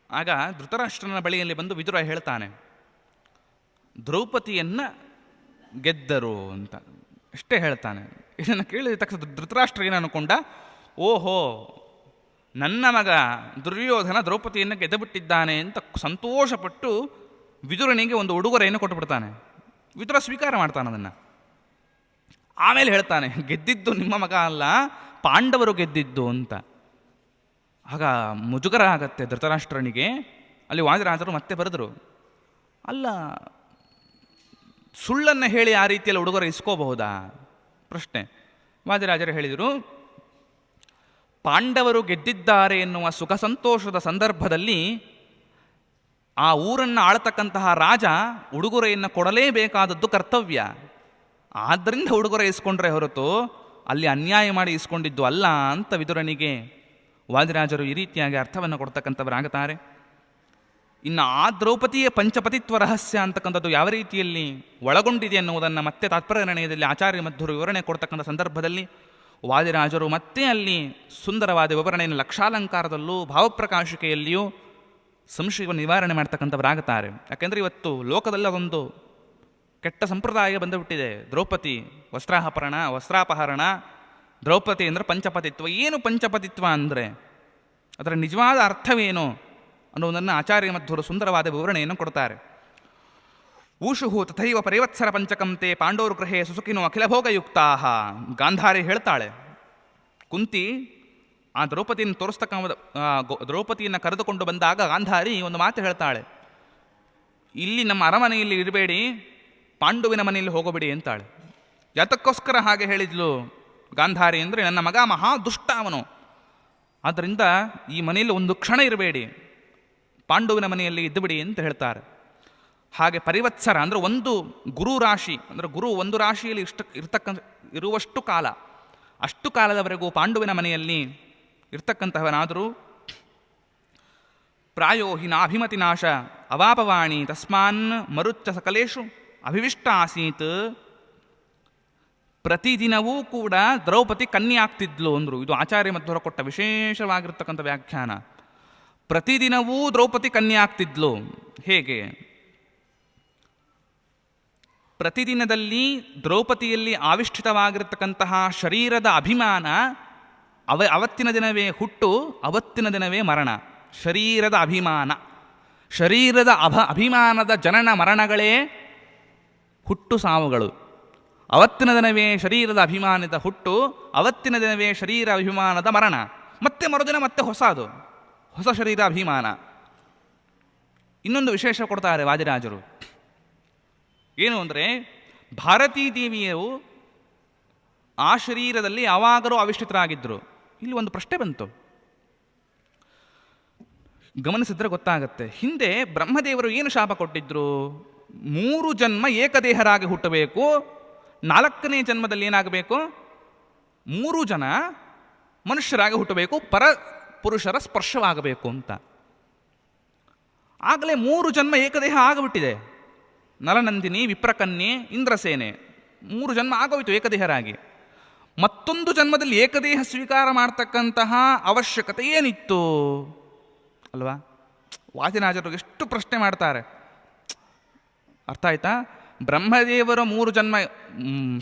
ಆಗ ಧೃತರಾಷ್ಟ್ರನ ಬಳಿಯಲ್ಲಿ ಬಂದು ವಿದುರ ಹೇಳ್ತಾನೆ, ದ್ರೌಪದಿಯನ್ನು ಗೆದ್ದರು ಅಂತ ಅಷ್ಟೇ ಹೇಳ್ತಾನೆ. ಇದನ್ನು ಕೇಳಿದ ತಕ್ಷಣ ಧೃತರಾಷ್ಟ್ರ ಏನು ಅನ್ಕೊಂಡ, ಓಹೋ ನನ್ನ ಮಗ ದುರ್ಯೋಧನ ದ್ರೌಪದಿಯನ್ನು ಗೆದ್ದುಬಿಟ್ಟಿದ್ದಾನೆ ಅಂತ ಸಂತೋಷಪಟ್ಟು ವಿದುರನಿಗೆ ಒಂದು ಉಡುಗೊರೆಯನ್ನು ಕೊಟ್ಟುಬಿಡ್ತಾನೆ. ವಿದುರ ಸ್ವೀಕಾರ ಮಾಡ್ತಾನೆ ಅದನ್ನು. ಆಮೇಲೆ ಹೇಳ್ತಾನೆ, ಗೆದ್ದಿದ್ದು ನಿಮ್ಮ ಮಗ ಅಲ್ಲ, ಪಾಂಡವರು ಗೆದ್ದಿದ್ದು ಅಂತ. ಆಗ ಮುಜುಗರ ಆಗತ್ತೆ ಧೃತರಾಷ್ಟ್ರನಿಗೆ. ಅಲ್ಲಿ ವಾದಿರಾಜರು ಮತ್ತೆ ಬರೆದರು, ಅಲ್ಲ ಸುಳ್ಳನ್ನು ಹೇಳಿ ಆ ರೀತಿಯಲ್ಲಿ ಉಡುಗೊರೆ ಇಸ್ಕೋಬಹುದಾ ಪ್ರಶ್ನೆ. ವಾದಿರಾಜರು ಹೇಳಿದರು, ಪಾಂಡವರು ಗೆದ್ದಿದ್ದಾರೆ ಎನ್ನುವ ಸುಖ ಸಂತೋಷದ ಸಂದರ್ಭದಲ್ಲಿ ಆ ಊರನ್ನು ಆಳ್ತಕ್ಕಂತಹ ರಾಜ ಉಡುಗೊರೆಯನ್ನು ಕೊಡಲೇಬೇಕಾದದ್ದು ಕರ್ತವ್ಯ. ಆದ್ದರಿಂದ ಉಡುಗೊರೆ ಇಸ್ಕೊಂಡ್ರೆ ಹೊರತು ಅಲ್ಲಿ ಅನ್ಯಾಯ ಮಾಡಿ ಇಸ್ಕೊಂಡಿದ್ದು ಅಲ್ಲ ಅಂತ ವಿದುರನಿಗೆ ವಾದಿರಾಜರು ಈ ರೀತಿಯಾಗಿ ಅರ್ಥವನ್ನು ಕೊಡ್ತಕ್ಕಂಥವರಾಗುತ್ತಾರೆ. ಇನ್ನು ಆ ದ್ರೌಪದಿಯ ಪಂಚಪತಿತ್ವ ರಹಸ್ಯ ಅಂತಕ್ಕಂಥದ್ದು ಯಾವ ರೀತಿಯಲ್ಲಿ ಒಳಗೊಂಡಿದೆ ಅನ್ನುವುದನ್ನು ಮತ್ತೆ ತಾತ್ಪರ್ಯ ನಿರ್ಣಯದಲ್ಲಿ ಆಚಾರ್ಯ ಮಧ್ವರು ವಿವರಣೆ ಕೊಡ್ತಕ್ಕಂಥ ಸಂದರ್ಭದಲ್ಲಿ ವಾದಿರಾಜರು ಮತ್ತೆ ಅಲ್ಲಿ ಸುಂದರವಾದ ವಿವರಣೆಯನ್ನು ಲಕ್ಷಾಲಂಕಾರದಲ್ಲೂ ಭಾವಪ್ರಕಾಶಿಕೆಯಲ್ಲಿಯೂ ಸಂಶಯವನ್ನು ನಿವಾರಣೆ ಮಾಡ್ತಕ್ಕಂಥವರಾಗುತ್ತಾರೆ. ಯಾಕೆಂದರೆ ಇವತ್ತು ಲೋಕದಲ್ಲಿ ಅದೊಂದು ಕೆಟ್ಟ ಸಂಪ್ರದಾಯ ಬಂದುಬಿಟ್ಟಿದೆ. ದ್ರೌಪದಿ ವಸ್ತ್ರಾಪಹರಣ, ದ್ರೌಪದಿ ಅಂದರೆ ಪಂಚಪತಿತ್ವ. ಏನು ಪಂಚಪತಿತ್ವ ಅಂದರೆ ಅದರ ನಿಜವಾದ ಅರ್ಥವೇನು ಅನ್ನೋದನ್ನು ಆಚಾರ್ಯ ಮಧ್ವರು ಸುಂದರವಾದ ವಿವರಣೆಯನ್ನು ಕೊಡ್ತಾರೆ. ಊಷುಹು ತಥೈವ ಪರಿವತ್ಸರ ಪಂಚಕಂತೆ ಪಾಂಡವರು ಗೃಹೇ ಸುಸುಖಿನೋ ಅಖಿಲ ಭೋಗಯುಕ್ತಾ. ಗಾಂಧಾರಿ ಹೇಳ್ತಾಳೆ, ಕುಂತಿ ಆ ದ್ರೌಪದಿಯನ್ನು ದ್ರೌಪದಿಯನ್ನು ಕರೆದುಕೊಂಡು ಬಂದಾಗ ಗಾಂಧಾರಿ ಒಂದು ಮಾತು ಹೇಳ್ತಾಳೆ, ಇಲ್ಲಿ ನಮ್ಮ ಅರಮನೆಯಲ್ಲಿ ಇರಬೇಡಿ, ಪಾಂಡುವಿನ ಮನೆಯಲ್ಲಿ ಹೋಗಬೇಡಿ ಅಂತಾಳೆ. ಯಾತಕ್ಕೋಸ್ಕರ ಹಾಗೆ ಹೇಳಿದ್ಲು ಗಾಂಧಾರಿ ಅಂದರೆ, ನನ್ನ ಮಗ ಮಹಾ ದುಷ್ಟ ಅವನು, ಆದ್ದರಿಂದ ಈ ಮನೆಯಲ್ಲಿ ಒಂದು ಕ್ಷಣ ಇರಬೇಡಿ, ಪಾಂಡುವಿನ ಮನೆಯಲ್ಲಿ ಇದ್ದುಬಿಡಿ ಅಂತ ಹೇಳ್ತಾರೆ. ಹಾಗೆ ಪರಿವತ್ಸರ ಅಂದರೆ ಒಂದು ಗುರು ರಾಶಿ, ಅಂದರೆ ಗುರು ಒಂದು ರಾಶಿಯಲ್ಲಿ ಇರುವಷ್ಟು ಕಾಲ, ಅಷ್ಟು ಕಾಲದವರೆಗೂ ಪಾಂಡುವಿನ ಮನೆಯಲ್ಲಿ ಇರ್ತಕ್ಕಂತಹವನಾದರೂ ಪ್ರಾಯೋ ಹಿ ನಾಭಿಮತಿ ನಾಶ ಅವಾಪವಾಣಿ ತಸ್ಮಾನ್ ಮರುಚ್ಚ ಸಕಲೇಶು ಅಭಿವಿಷ್ಟ ಆಸೀತ್. ಪ್ರತಿದಿನವೂ ಕೂಡ ದ್ರೌಪದಿ ಕನ್ಯೆ ಆಗ್ತಿದ್ಲು ಅಂದರು. ಇದು ಆಚಾರ್ಯ ಮಧ್ವರ ಕೊಟ್ಟ ವಿಶೇಷವಾಗಿರ್ತಕ್ಕಂಥ ವ್ಯಾಖ್ಯಾನ. ಪ್ರತಿದಿನವೂ ದ್ರೌಪದಿ ಕನ್ಯೆ ಆಗ್ತಿದ್ಲು. ಹೇಗೆ? ಪ್ರತಿದಿನದಲ್ಲಿ ದ್ರೌಪದಿಯಲ್ಲಿ ಆವಿಷ್ಠಿತವಾಗಿರ್ತಕ್ಕಂತಹ ಶರೀರದ ಅಭಿಮಾನ ಅವತ್ತಿನ ದಿನವೇ ಹುಟ್ಟು, ಅವತ್ತಿನ ದಿನವೇ ಮರಣ. ಶರೀರದ ಅಭಿಮಾನ, ಶರೀರದ ಅಭಿಮಾನದ ಜನನ ಮರಣಗಳೇ ಹುಟ್ಟು ಸಾವುಗಳು. ಅವತ್ತಿನ ದಿನವೇ ಶರೀರದ ಅಭಿಮಾನದ ಹುಟ್ಟು, ಅವತ್ತಿನ ದಿನವೇ ಶರೀರ ಅಭಿಮಾನದ ಮರಣ. ಮತ್ತೆ ಮರುದಿನ ಮತ್ತೆ ಹೊಸ ಶರೀರ ಅಭಿಮಾನ. ಇನ್ನೊಂದು ವಿಶೇಷ ಕೊಡ್ತಾರೆ ವಾದಿರಾಜರು. ಏನು ಅಂದರೆ, ಭಾರತೀ ದೇವಿಯರು ಆ ಶರೀರದಲ್ಲಿ ಯಾವಾಗಲೂ ಆವಿಷ್ಠಿತರಾಗಿದ್ದರು. ಇಲ್ಲಿ ಒಂದು ಪ್ರಶ್ನೆ ಬಂತು, ಗಮನಿಸಿದ್ರೆ ಗೊತ್ತಾಗತ್ತೆ. ಹಿಂದೆ ಬ್ರಹ್ಮದೇವರು ಏನು ಶಾಪ ಕೊಟ್ಟಿದ್ರು? 3 ಜನ್ಮ ಏಕದೇಹರಾಗಿ ಹುಟ್ಟಬೇಕು, 4ನೇ ಜನ್ಮದಲ್ಲಿ ಏನಾಗಬೇಕು? 3 ಜನ ಮನುಷ್ಯರಾಗಿ ಹುಟ್ಟಬೇಕು, ಪುರುಷರ ಸ್ಪರ್ಶವಾಗಬೇಕು ಅಂತ. ಆಗಲೇ 3 ಜನ್ಮ ಏಕದೇಹ ಆಗಿಬಿಟ್ಟಿದೆ. ನಲನಂದಿನಿ, ವಿಪ್ರಕನ್ಯೆ, ಇಂದ್ರಸೇನೆ 3 ಜನ್ಮ ಆಗೋಯ್ತು ಏಕದೇಹರಾಗಿ. ಮತ್ತೊಂದು ಜನ್ಮದಲ್ಲಿ ಏಕದೇಹ ಸ್ವೀಕಾರ ಮಾಡ್ತಕ್ಕಂತಹ ಅವಶ್ಯಕತೆ ಏನಿತ್ತು ಅಲ್ವಾ? ವಾದಿರಾಜರು ಎಷ್ಟು ಪ್ರಶ್ನೆ ಮಾಡ್ತಾರೆ, ಅರ್ಥ ಆಯ್ತಾ? ಬ್ರಹ್ಮದೇವರ 3 ಜನ್ಮ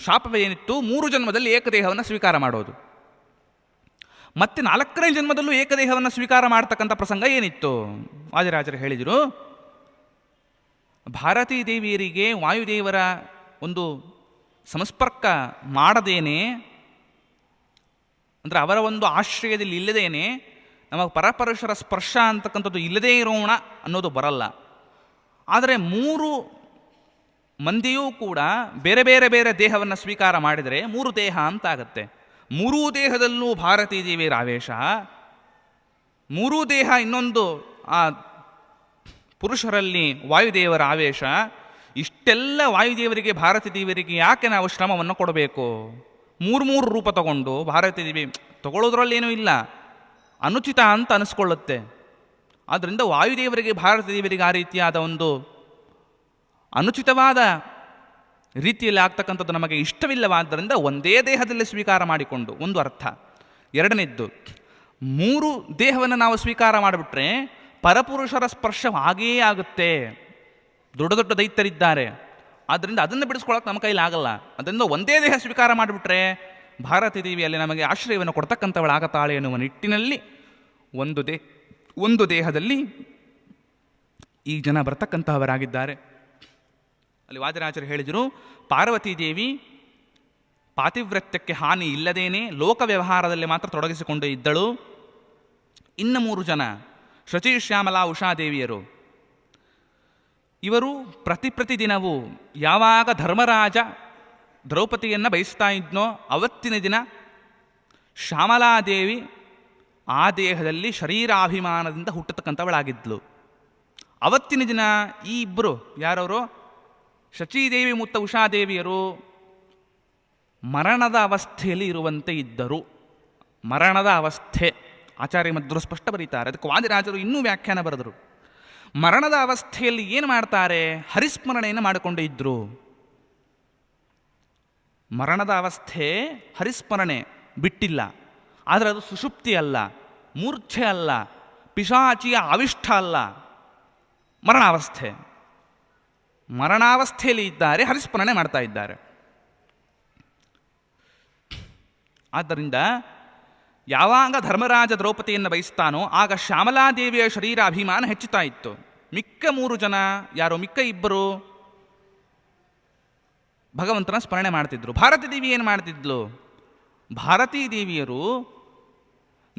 ಶಾಪವೇನಿತ್ತು? 3 ಜನ್ಮದಲ್ಲಿ ಏಕದೇಹವನ್ನು ಸ್ವೀಕಾರ ಮಾಡೋದು. ಮತ್ತೆ 4ನೇ ಜನ್ಮದಲ್ಲೂ ಏಕದೇಹವನ್ನು ಸ್ವೀಕಾರ ಮಾಡ್ತಕ್ಕಂಥ ಪ್ರಸಂಗ ಏನಿತ್ತು? ವಾದಿರಾಜರು ಹೇಳಿದರು, ಭಾರತೀ ದೇವಿಯರಿಗೆ ವಾಯುದೇವರ ಒಂದು ಸಂಸ್ಪರ್ಕ ಮಾಡದೇನೆ, ಅಂದರೆ ಅವರ ಒಂದು ಆಶ್ರಯದಲ್ಲಿ ಇಲ್ಲದೇನೆ ನಮಗೆ ಪರಪುರುಷರ ಸ್ಪರ್ಶ ಅಂತಕ್ಕಂಥದ್ದು ಇಲ್ಲದೇ ಇರೋಣ ಅನ್ನೋದು ಬರಲ್ಲ. ಆದರೆ 3 ಮಂದಿಯೂ ಕೂಡ ಬೇರೆ ಬೇರೆ ಬೇರೆ ದೇಹವನ್ನು ಸ್ವೀಕಾರ ಮಾಡಿದರೆ 3 ದೇಹ ಅಂತ ಆಗುತ್ತೆ. 3 ದೇಹದಲ್ಲೂ ಭಾರತೀ ದೇವಿಯರ ಆವೇಶ, 3 ದೇಹ ಇನ್ನೊಂದು ಆ ಪುರುಷರಲ್ಲಿ ವಾಯುದೇವರ ಆವೇಶ. ಇಷ್ಟೆಲ್ಲ ವಾಯುದೇವರಿಗೆ ಭಾರತೀ ದೇವಿಯರಿಗೆ ಯಾಕೆ ನಾವು ಶ್ರಮವನ್ನು ಕೊಡಬೇಕು? 3 ರೂಪ ತಗೊಂಡು ಭಾರತೀ ದೇವಿ ತಗೊಳ್ಳೋದ್ರಲ್ಲೇನೂ ಇಲ್ಲ, ಅನುಚಿತ ಅಂತ ಅನಿಸ್ಕೊಳ್ಳುತ್ತೆ. ಆದ್ದರಿಂದ ವಾಯುದೇವರಿಗೆ ಭಾರತೀ ದೇವರಿಗೆ ಆ ರೀತಿಯಾದ ಒಂದು ಅನುಚಿತವಾದ ರೀತಿಯಲ್ಲಿ ಆಗ್ತಕ್ಕಂಥದ್ದು ನಮಗೆ ಇಷ್ಟವಿಲ್ಲವಾದ್ದರಿಂದ ಒಂದೇ ದೇಹದಲ್ಲಿ ಸ್ವೀಕಾರ ಮಾಡಿಕೊಂಡು ಒಂದು ಅರ್ಥ. ಎರಡನೇದ್ದು, 3 ದೇಹವನ್ನು ನಾವು ಸ್ವೀಕಾರ ಮಾಡಿಬಿಟ್ರೆ ಪರಪುರುಷರ ಸ್ಪರ್ಶ ಆಗೇ ಆಗುತ್ತೆ. ದೊಡ್ಡ ದೊಡ್ಡ ದೈತ್ಯರಿದ್ದಾರೆ, ಆದ್ದರಿಂದ ಅದನ್ನು ಬಿಡಿಸ್ಕೊಳ್ಳೋಕೆ ನಮ್ಮ ಕೈಲಿ ಆಗಲ್ಲ. ಅದರಿಂದ ಒಂದೇ ದೇಹ ಸ್ವೀಕಾರ ಮಾಡಿಬಿಟ್ರೆ ಭಾರತೀ ದೇವಿಯಲ್ಲಿ ನಮಗೆ ಆಶ್ರಯವನ್ನು ಕೊಡ್ತಕ್ಕಂಥವಳಾಗತಾಳೆ ಎನ್ನುವ ನಿಟ್ಟಿನಲ್ಲಿ ಒಂದು ದೇಹದಲ್ಲಿ ಈ ಜನ ಬರ್ತಕ್ಕಂತಹವರಾಗಿದ್ದಾರೆ. ಅಲ್ಲಿ ವಾದಿರಾಜರು ಹೇಳಿದರು, ಪಾರ್ವತೀ ದೇವಿ ಪಾತಿವ್ರತ್ಯಕ್ಕೆ ಹಾನಿ ಇಲ್ಲದೇನೆ ಲೋಕ ವ್ಯವಹಾರದಲ್ಲಿ ಮಾತ್ರ ತೊಡಗಿಸಿಕೊಂಡು ಇದ್ದಳು. ಇನ್ನು 3 ಜನ ಶಚಿ, ಶ್ಯಾಮಲಾ, ಉಷಾದೇವಿಯರು, ಇವರು ಪ್ರತಿದಿನವೂ ಯಾವಾಗ ಧರ್ಮರಾಜ ದ್ರೌಪದಿಯನ್ನು ಬಯಸ್ತಾ ಇದ್ನೋ ಅವತ್ತಿನ ದಿನ ಶ್ಯಾಮಲಾದೇವಿ ಆ ದೇಹದಲ್ಲಿ ಶರೀರಾಭಿಮಾನದಿಂದ ಹುಟ್ಟತಕ್ಕಂಥವಳಾಗಿದ್ಲು. ಅವತ್ತಿನ ದಿನ ಈ ಇಬ್ಬರು ಯಾರವರು, ಶಚೀದೇವಿ ಮತ್ತು ಉಷಾದೇವಿಯರು ಮರಣದ ಅವಸ್ಥೆಯಲ್ಲಿ ಇರುವಂತೆ ಇದ್ದರು. ಮರಣದ ಅವಸ್ಥೆ ಆಚಾರ್ಯ ಮಧ್ವರು ಸ್ಪಷ್ಟ ಬರೀತಾರೆ. ಅದಕ್ಕೆ ವಾದಿರಾಜರು ಇನ್ನೂ ವ್ಯಾಖ್ಯಾನ ಬರೆದರು. ಮರಣದ ಅವಸ್ಥೆಯಲ್ಲಿ ಏನು ಮಾಡ್ತಾರೆ? ಹರಿಸ್ಮರಣೆಯನ್ನು ಮಾಡಿಕೊಂಡು ಇದ್ದರು. ಮರಣದ ಅವಸ್ಥೆ ಹರಿಸ್ಮರಣೆ ಬಿಟ್ಟಿಲ್ಲ. ಆದರೆ ಅದು ಸುಷುಪ್ತಿ ಅಲ್ಲ, ಮೂರ್ಛೆ ಅಲ್ಲ, ಪಿಶಾಚಿಯ ಆವಿಷ್ಠ ಅಲ್ಲ, ಮರಣಾವಸ್ಥೆ. ಮರಣಾವಸ್ಥೆಯಲ್ಲಿ ಇದ್ದಾರೆ, ಹರಿಸ್ಮರಣೆ ಮಾಡ್ತಾ ಇದ್ದಾರೆ. ಆದ್ದರಿಂದ ಯಾವಾಗ ಧರ್ಮರಾಜ ದ್ರೌಪದಿಯನ್ನು ಬಯಸ್ತಾನೋ ಆಗ ಶ್ಯಾಮಲಾದೇವಿಯ ಶರೀರ ಅಭಿಮಾನ ಹೆಚ್ಚುತ್ತಾ ಇತ್ತು. ಮಿಕ್ಕ 3 ಜನ ಯಾರೋ, ಮಿಕ್ಕ 2 ಭಗವಂತನ ಸ್ಮರಣೆ ಮಾಡ್ತಿದ್ರು. ಭಾರತೀ ದೇವಿ ಏನು ಮಾಡ್ತಿದ್ಲು? ಭಾರತೀ ದೇವಿಯರು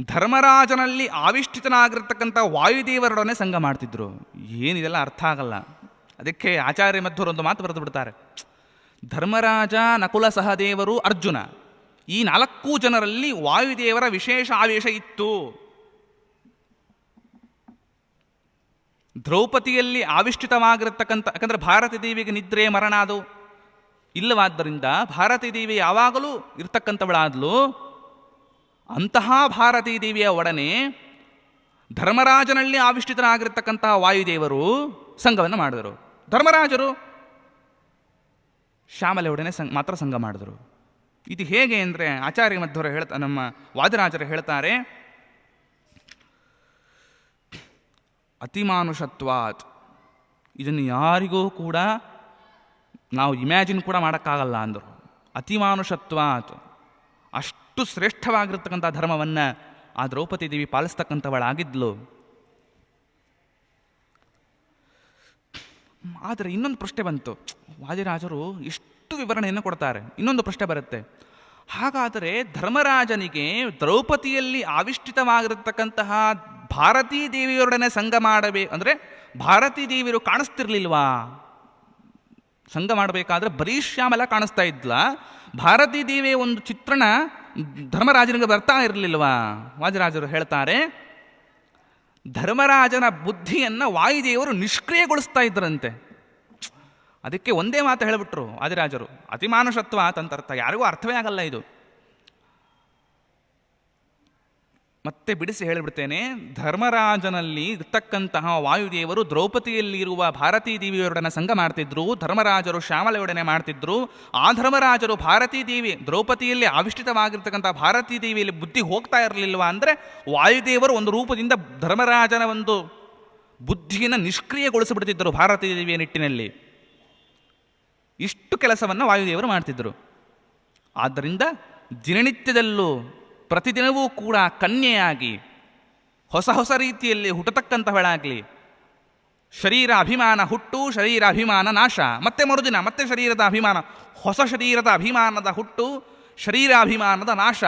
ಧರ್ಮರಾಜನಲ್ಲಿ ಆವಿಷ್ಠಿತನಾಗಿರ್ತಕ್ಕಂಥ ವಾಯುದೇವರೊಡನೆ ಸಂಘ ಮಾಡ್ತಿದ್ರು. ಏನಿದೆಲ್ಲ ಅರ್ಥ ಆಗಲ್ಲ. ಅದಕ್ಕೆ ಆಚಾರ್ಯ ಮಧ್ವರು ಒಂದು ಮಾತು ಬರೆದು ಬಿಡ್ತಾರೆ. ಧರ್ಮರಾಜ, ನಕುಲ ಸಹದೇವರು, ಅರ್ಜುನ, ಈ 4 ಜನರಲ್ಲಿ ವಾಯುದೇವರ ವಿಶೇಷ ಆವೇಶ ಇತ್ತು. ದ್ರೌಪದಿಯಲ್ಲಿ ಆವಿಷ್ಠಿತವಾಗಿರತಕ್ಕಂಥ, ಯಾಕಂದರೆ ಭಾರತೀ ದೇವಿಗೆ ನಿದ್ರೆ ಮರಣ ಅದು ಇಲ್ಲವಾದ್ದರಿಂದ ಭಾರತೀ ದೇವಿ ಯಾವಾಗಲೂ ಇರ್ತಕ್ಕಂಥವಳಾದ್ಲು. ಅಂತಹ ಭಾರತೀ ದೇವಿಯ ಒಡನೆ ಧರ್ಮರಾಜನಲ್ಲಿ ಆವಿಷ್ಠಿತನಾಗಿರ್ತಕ್ಕಂತಹ ವಾಯುದೇವರು ಸಂಘವನ್ನು ಮಾಡಿದರು. ಧರ್ಮರಾಜರು ಶ್ಯಾಮಲೆಯೊಡನೆ ಮಾತ್ರ ಸಂಘ ಮಾಡಿದರು. ಇದು ಹೇಗೆ ಅಂದರೆ ಆಚಾರ್ಯ ಮಧ್ವರು ನಮ್ಮ ವಾದಿರಾಜರು ಹೇಳ್ತಾರೆ, ಅತಿಮಾನುಷತ್ವಾತ್. ಇದನ್ನು ಯಾರಿಗೂ ಕೂಡ ನಾವು ಇಮ್ಯಾಜಿನ್ ಕೂಡ ಮಾಡೋಕ್ಕಾಗಲ್ಲ ಅಂದರು. ಅತಿಮಾನುಷತ್ವಾತ್, ಅಷ್ಟು ಶ್ರೇಷ್ಠವಾಗಿರ್ತಕ್ಕಂಥ ಧರ್ಮವನ್ನು ಆ ದ್ರೌಪದಿ ದೇವಿ ಪಾಲಿಸ್ತಕ್ಕಂಥವಳಾಗಿದ್ಲು. ಆದರೆ ಇನ್ನೊಂದು ಪ್ರಶ್ನೆ ಬಂತು. ವಾದಿರಾಜರು ಎಷ್ಟು ವಿವರಣೆಯನ್ನು ಕೊಡ್ತಾರೆ. ಇನ್ನೊಂದು ಪ್ರಶ್ನೆ ಬರುತ್ತೆ, ಹಾಗಾದರೆ ಧರ್ಮರಾಜನಿಗೆ ದ್ರೌಪದಿಯಲ್ಲಿ ಆವಿಷ್ಠಿತವಾಗಿರತಕ್ಕಂತಹ ಭಾರತೀ ದೇವಿಯರೊಡನೆ ಸಂಘ ಅಂದರೆ ಭಾರತೀ ದೇವಿಯರು ಕಾಣಿಸ್ತಿರ್ಲಿಲ್ವಾ? ಸಂಘ ಮಾಡಬೇಕಾದ್ರೆ ಬರೀ ಶ್ಯಾಮಲ ಕಾಣಿಸ್ತಾ ಇದ್ಲ, ಭಾರತೀ ದೇವಿಯ ಒಂದು ಚಿತ್ರಣ ಧರ್ಮರಾಜನಿಗೆ ಬರ್ತಾ ಇರಲಿಲ್ವಾ? ವಾದಿರಾಜರು ಹೇಳ್ತಾರೆ, ಧರ್ಮರಾಜನ ಬುದ್ಧಿಯನ್ನು ವಾಯುದೇವರು ನಿಷ್ಕ್ರಿಯಗೊಳಿಸ್ತಾ ಇದ್ರಂತೆ. ಅದಕ್ಕೆ ಒಂದೇ ಮಾತು ಹೇಳಿಬಿಟ್ರು ವಾದಿರಾಜರು, ಅತಿಮಾನುಷತ್ವ ಅಂತರ್ಥ. ಯಾರಿಗೂ ಅರ್ಥವೇ ಆಗಲ್ಲ ಇದು. ಮತ್ತೆ ಬಿಡಿಸಿ ಹೇಳಿಬಿಡ್ತೇನೆ. ಧರ್ಮರಾಜನಲ್ಲಿ ಇರ್ತಕ್ಕಂತಹ ವಾಯುದೇವರು ದ್ರೌಪದಿಯಲ್ಲಿರುವ ಭಾರತೀ ದೇವಿಯೊಡನೆ ಸಂಗ ಮಾಡ್ತಿದ್ರು. ಧರ್ಮರಾಜರು ಶ್ಯಾಮಲೆಯೊಡನೆ ಮಾಡ್ತಿದ್ರು. ಆ ಧರ್ಮರಾಜರು ಭಾರತೀ ದೇವಿ ದ್ರೌಪದಿಯಲ್ಲಿ ಆವಿಷ್ಟಿತವಾಗಿರ್ತಕ್ಕಂಥ ಭಾರತೀ ದೇವಿಯಲ್ಲಿ ಬುದ್ಧಿ ಹೋಗ್ತಾ ಇರಲಿಲ್ವಾ ಅಂದರೆ ವಾಯುದೇವರು ಒಂದು ರೂಪದಿಂದ ಧರ್ಮರಾಜನ ಒಂದು ಬುದ್ಧಿಯನ್ನು ನಿಷ್ಕ್ರಿಯಗೊಳಿಸಿಬಿಡ್ತಿದ್ದರು ಭಾರತೀ ದೇವಿಯ ನಿಟ್ಟಿನಲ್ಲಿ. ಇಷ್ಟು ಕೆಲಸವನ್ನು ವಾಯುದೇವರು ಮಾಡ್ತಿದ್ದರು. ಆದ್ದರಿಂದ ದಿನನಿತ್ಯದಲ್ಲೂ ಪ್ರತಿದಿನವೂ ಕೂಡ ಕನ್ಯೆಯಾಗಿ ಹೊಸ ಹೊಸ ರೀತಿಯಲ್ಲಿ ಹುಟ್ಟತಕ್ಕಂಥವಳಾಗಲಿ, ಶರೀರ ಅಭಿಮಾನ ಹುಟ್ಟು, ಶರೀರ ಅಭಿಮಾನ ನಾಶ, ಮತ್ತೆ ಮರುದಿನ ಮತ್ತೆ ಶರೀರದ ಅಭಿಮಾನ, ಹೊಸ ಶರೀರದ ಅಭಿಮಾನದ ಹುಟ್ಟು, ಶರೀರಾಭಿಮಾನದ ನಾಶ,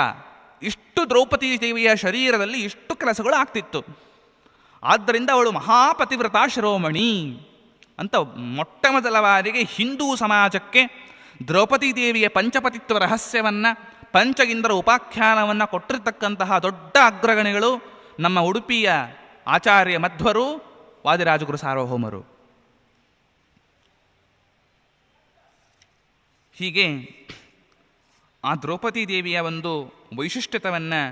ಇಷ್ಟು ದ್ರೌಪದಿ ದೇವಿಯ ಶರೀರದಲ್ಲಿ ಇಷ್ಟು ಕೆಲಸಗಳು ಆಗ್ತಿತ್ತು. ಆದ್ದರಿಂದ ಅವಳು ಮಹಾಪತಿವ್ರತ ಶಿರೋಮಣಿ ಅಂತ ಮೊಟ್ಟ ಮೊದಲ ಬಾರಿಗೆ ಹಿಂದೂ ಸಮಾಜಕ್ಕೆ ದ್ರೌಪದಿ ದೇವಿಯ ಪಂಚಪತಿತ್ವ ರಹಸ್ಯವನ್ನು, ಪಂಚಇಂದ್ರ ಉಪಾಖ್ಯಾನವನ್ನು ಕೊಟ್ಟಿರ್ತಕ್ಕಂತಹ ದೊಡ್ಡ ಅಗ್ರಗಣಿಗಳು ನಮ್ಮ ಉಡುಪಿಯ ಆಚಾರ್ಯ ಮಧ್ವರು, ವಾದಿರಾಜಗುರು ಸಾರ್ವಭೌಮರು. ಹೀಗೆ ಆ ದ್ರೌಪದಿ ದೇವಿಯ ಒಂದು ವೈಶಿಷ್ಟ್ಯತೆಯನ್ನು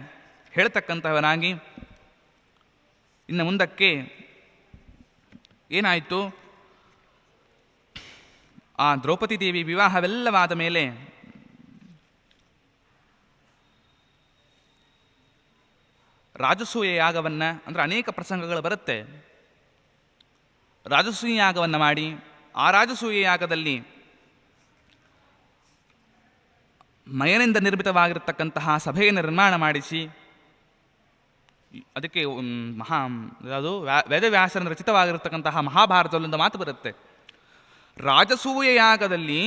ಹೇಳ್ತಕ್ಕಂಥವನಾಗಿ ಇನ್ನು ಮುಂದಕ್ಕೆ ಏನಾಯಿತು, ಆ ದ್ರೌಪದಿ ದೇವಿ ವಿವಾಹವೆಲ್ಲವಾದ ಮೇಲೆ ರಾಜಸೂಯ ಯಾಗವನ್ನು, ಅಂದರೆ ಅನೇಕ ಪ್ರಸಂಗಗಳು ಬರುತ್ತೆ, ರಾಜಸೂಯ ಯಾಗವನ್ನು ಮಾಡಿ ಆ ರಾಜಸೂಯ ಯಾಗದಲ್ಲಿ ಮಯನಿಂದ ನಿರ್ಮಿತವಾಗಿರತಕ್ಕಂತಹ ಸಭೆಯನ್ನು ನಿರ್ಮಾಣ ಮಾಡಿಸಿ, ಅದಕ್ಕೆ ಅದು ವೇದವ್ಯಾಸನ ರಚಿತವಾಗಿರತಕ್ಕಂತಹ ಮಹಾಭಾರತದಲ್ಲೊಂದು ಮಾತು ಬರುತ್ತೆ. ರಾಜಸೂಯ ಯಾಗದಲ್ಲಿ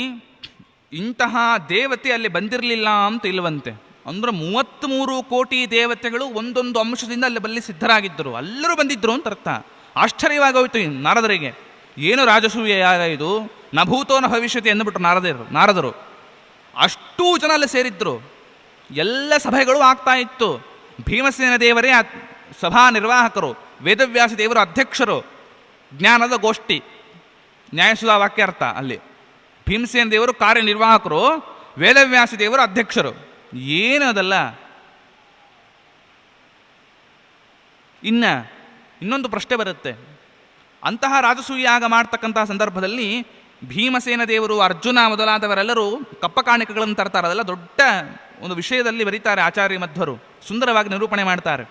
ಇಂತಹ ದೇವತೆ ಅಲ್ಲಿ ಬಂದಿರಲಿಲ್ಲ ಅಂತ ಇಲ್ವಂತೆ. ಅಂದರೆ 33 ಕೋಟಿ ದೇವತೆಗಳು ಒಂದೊಂದು ಅಂಶದಿಂದ ಅಲ್ಲಿ ಸಿದ್ಧರಾಗಿದ್ದರು, ಎಲ್ಲರೂ ಬಂದಿದ್ದರು ಅಂತ ಅರ್ಥ. ಆಶ್ಚರ್ಯವಾಗೋಯ್ತು ನಾರದರಿಗೆ. ಏನು ರಾಜಸೂಯ ಯಾಗ ಇದು, ನ ಭೂತೋ ನ ಭವಿಷ್ಯತಿ ಎಂದುಬಿಟ್ರು ನಾರದರು. ಅಷ್ಟೂ ಜನ ಅಲ್ಲಿ ಸೇರಿದ್ರು, ಎಲ್ಲ ಸಭೆಗಳು ಆಗ್ತಾ ಇತ್ತು. ಭೀಮಸೇನ ದೇವರೇ ಸಭಾ ನಿರ್ವಾಹಕರು, ವೇದವ್ಯಾಸ ದೇವರು ಅಧ್ಯಕ್ಷರು, ಜ್ಞಾನದ ಗೋಷ್ಠಿ, ನ್ಯಾಯಸುಧಾ ವಾಕ್ಯಾರ್ಥ. ಅಲ್ಲಿ ಭೀಮಸೇನ ದೇವರು ಕಾರ್ಯನಿರ್ವಾಹಕರು, ವೇದವ್ಯಾಸ ದೇವರು ಅಧ್ಯಕ್ಷರು. ಏನು ಅದಲ್ಲ. ಇನ್ನೊಂದು ಪ್ರಶ್ನೆ ಬರುತ್ತೆ. ಅಂತಹ ರಾಜಸೂಯ ಯಾಗ ಮಾಡ್ತಕ್ಕಂತಹ ಸಂದರ್ಭದಲ್ಲಿ ಭೀಮಸೇನ ದೇವರು, ಅರ್ಜುನ ಮೊದಲಾದವರೆಲ್ಲರೂ ಕಪ್ಪ ಕಾಣಿಕೆಗಳನ್ನು ತರ್ತಾರೆ. ಅದೆಲ್ಲ ದೊಡ್ಡ ಒಂದು ವಿಷಯದಲ್ಲಿ ಬರೀತಾರೆ ಆಚಾರ್ಯ ಮಧ್ವರು, ಸುಂದರವಾಗಿ ನಿರೂಪಣೆ ಮಾಡ್ತಾರೆ.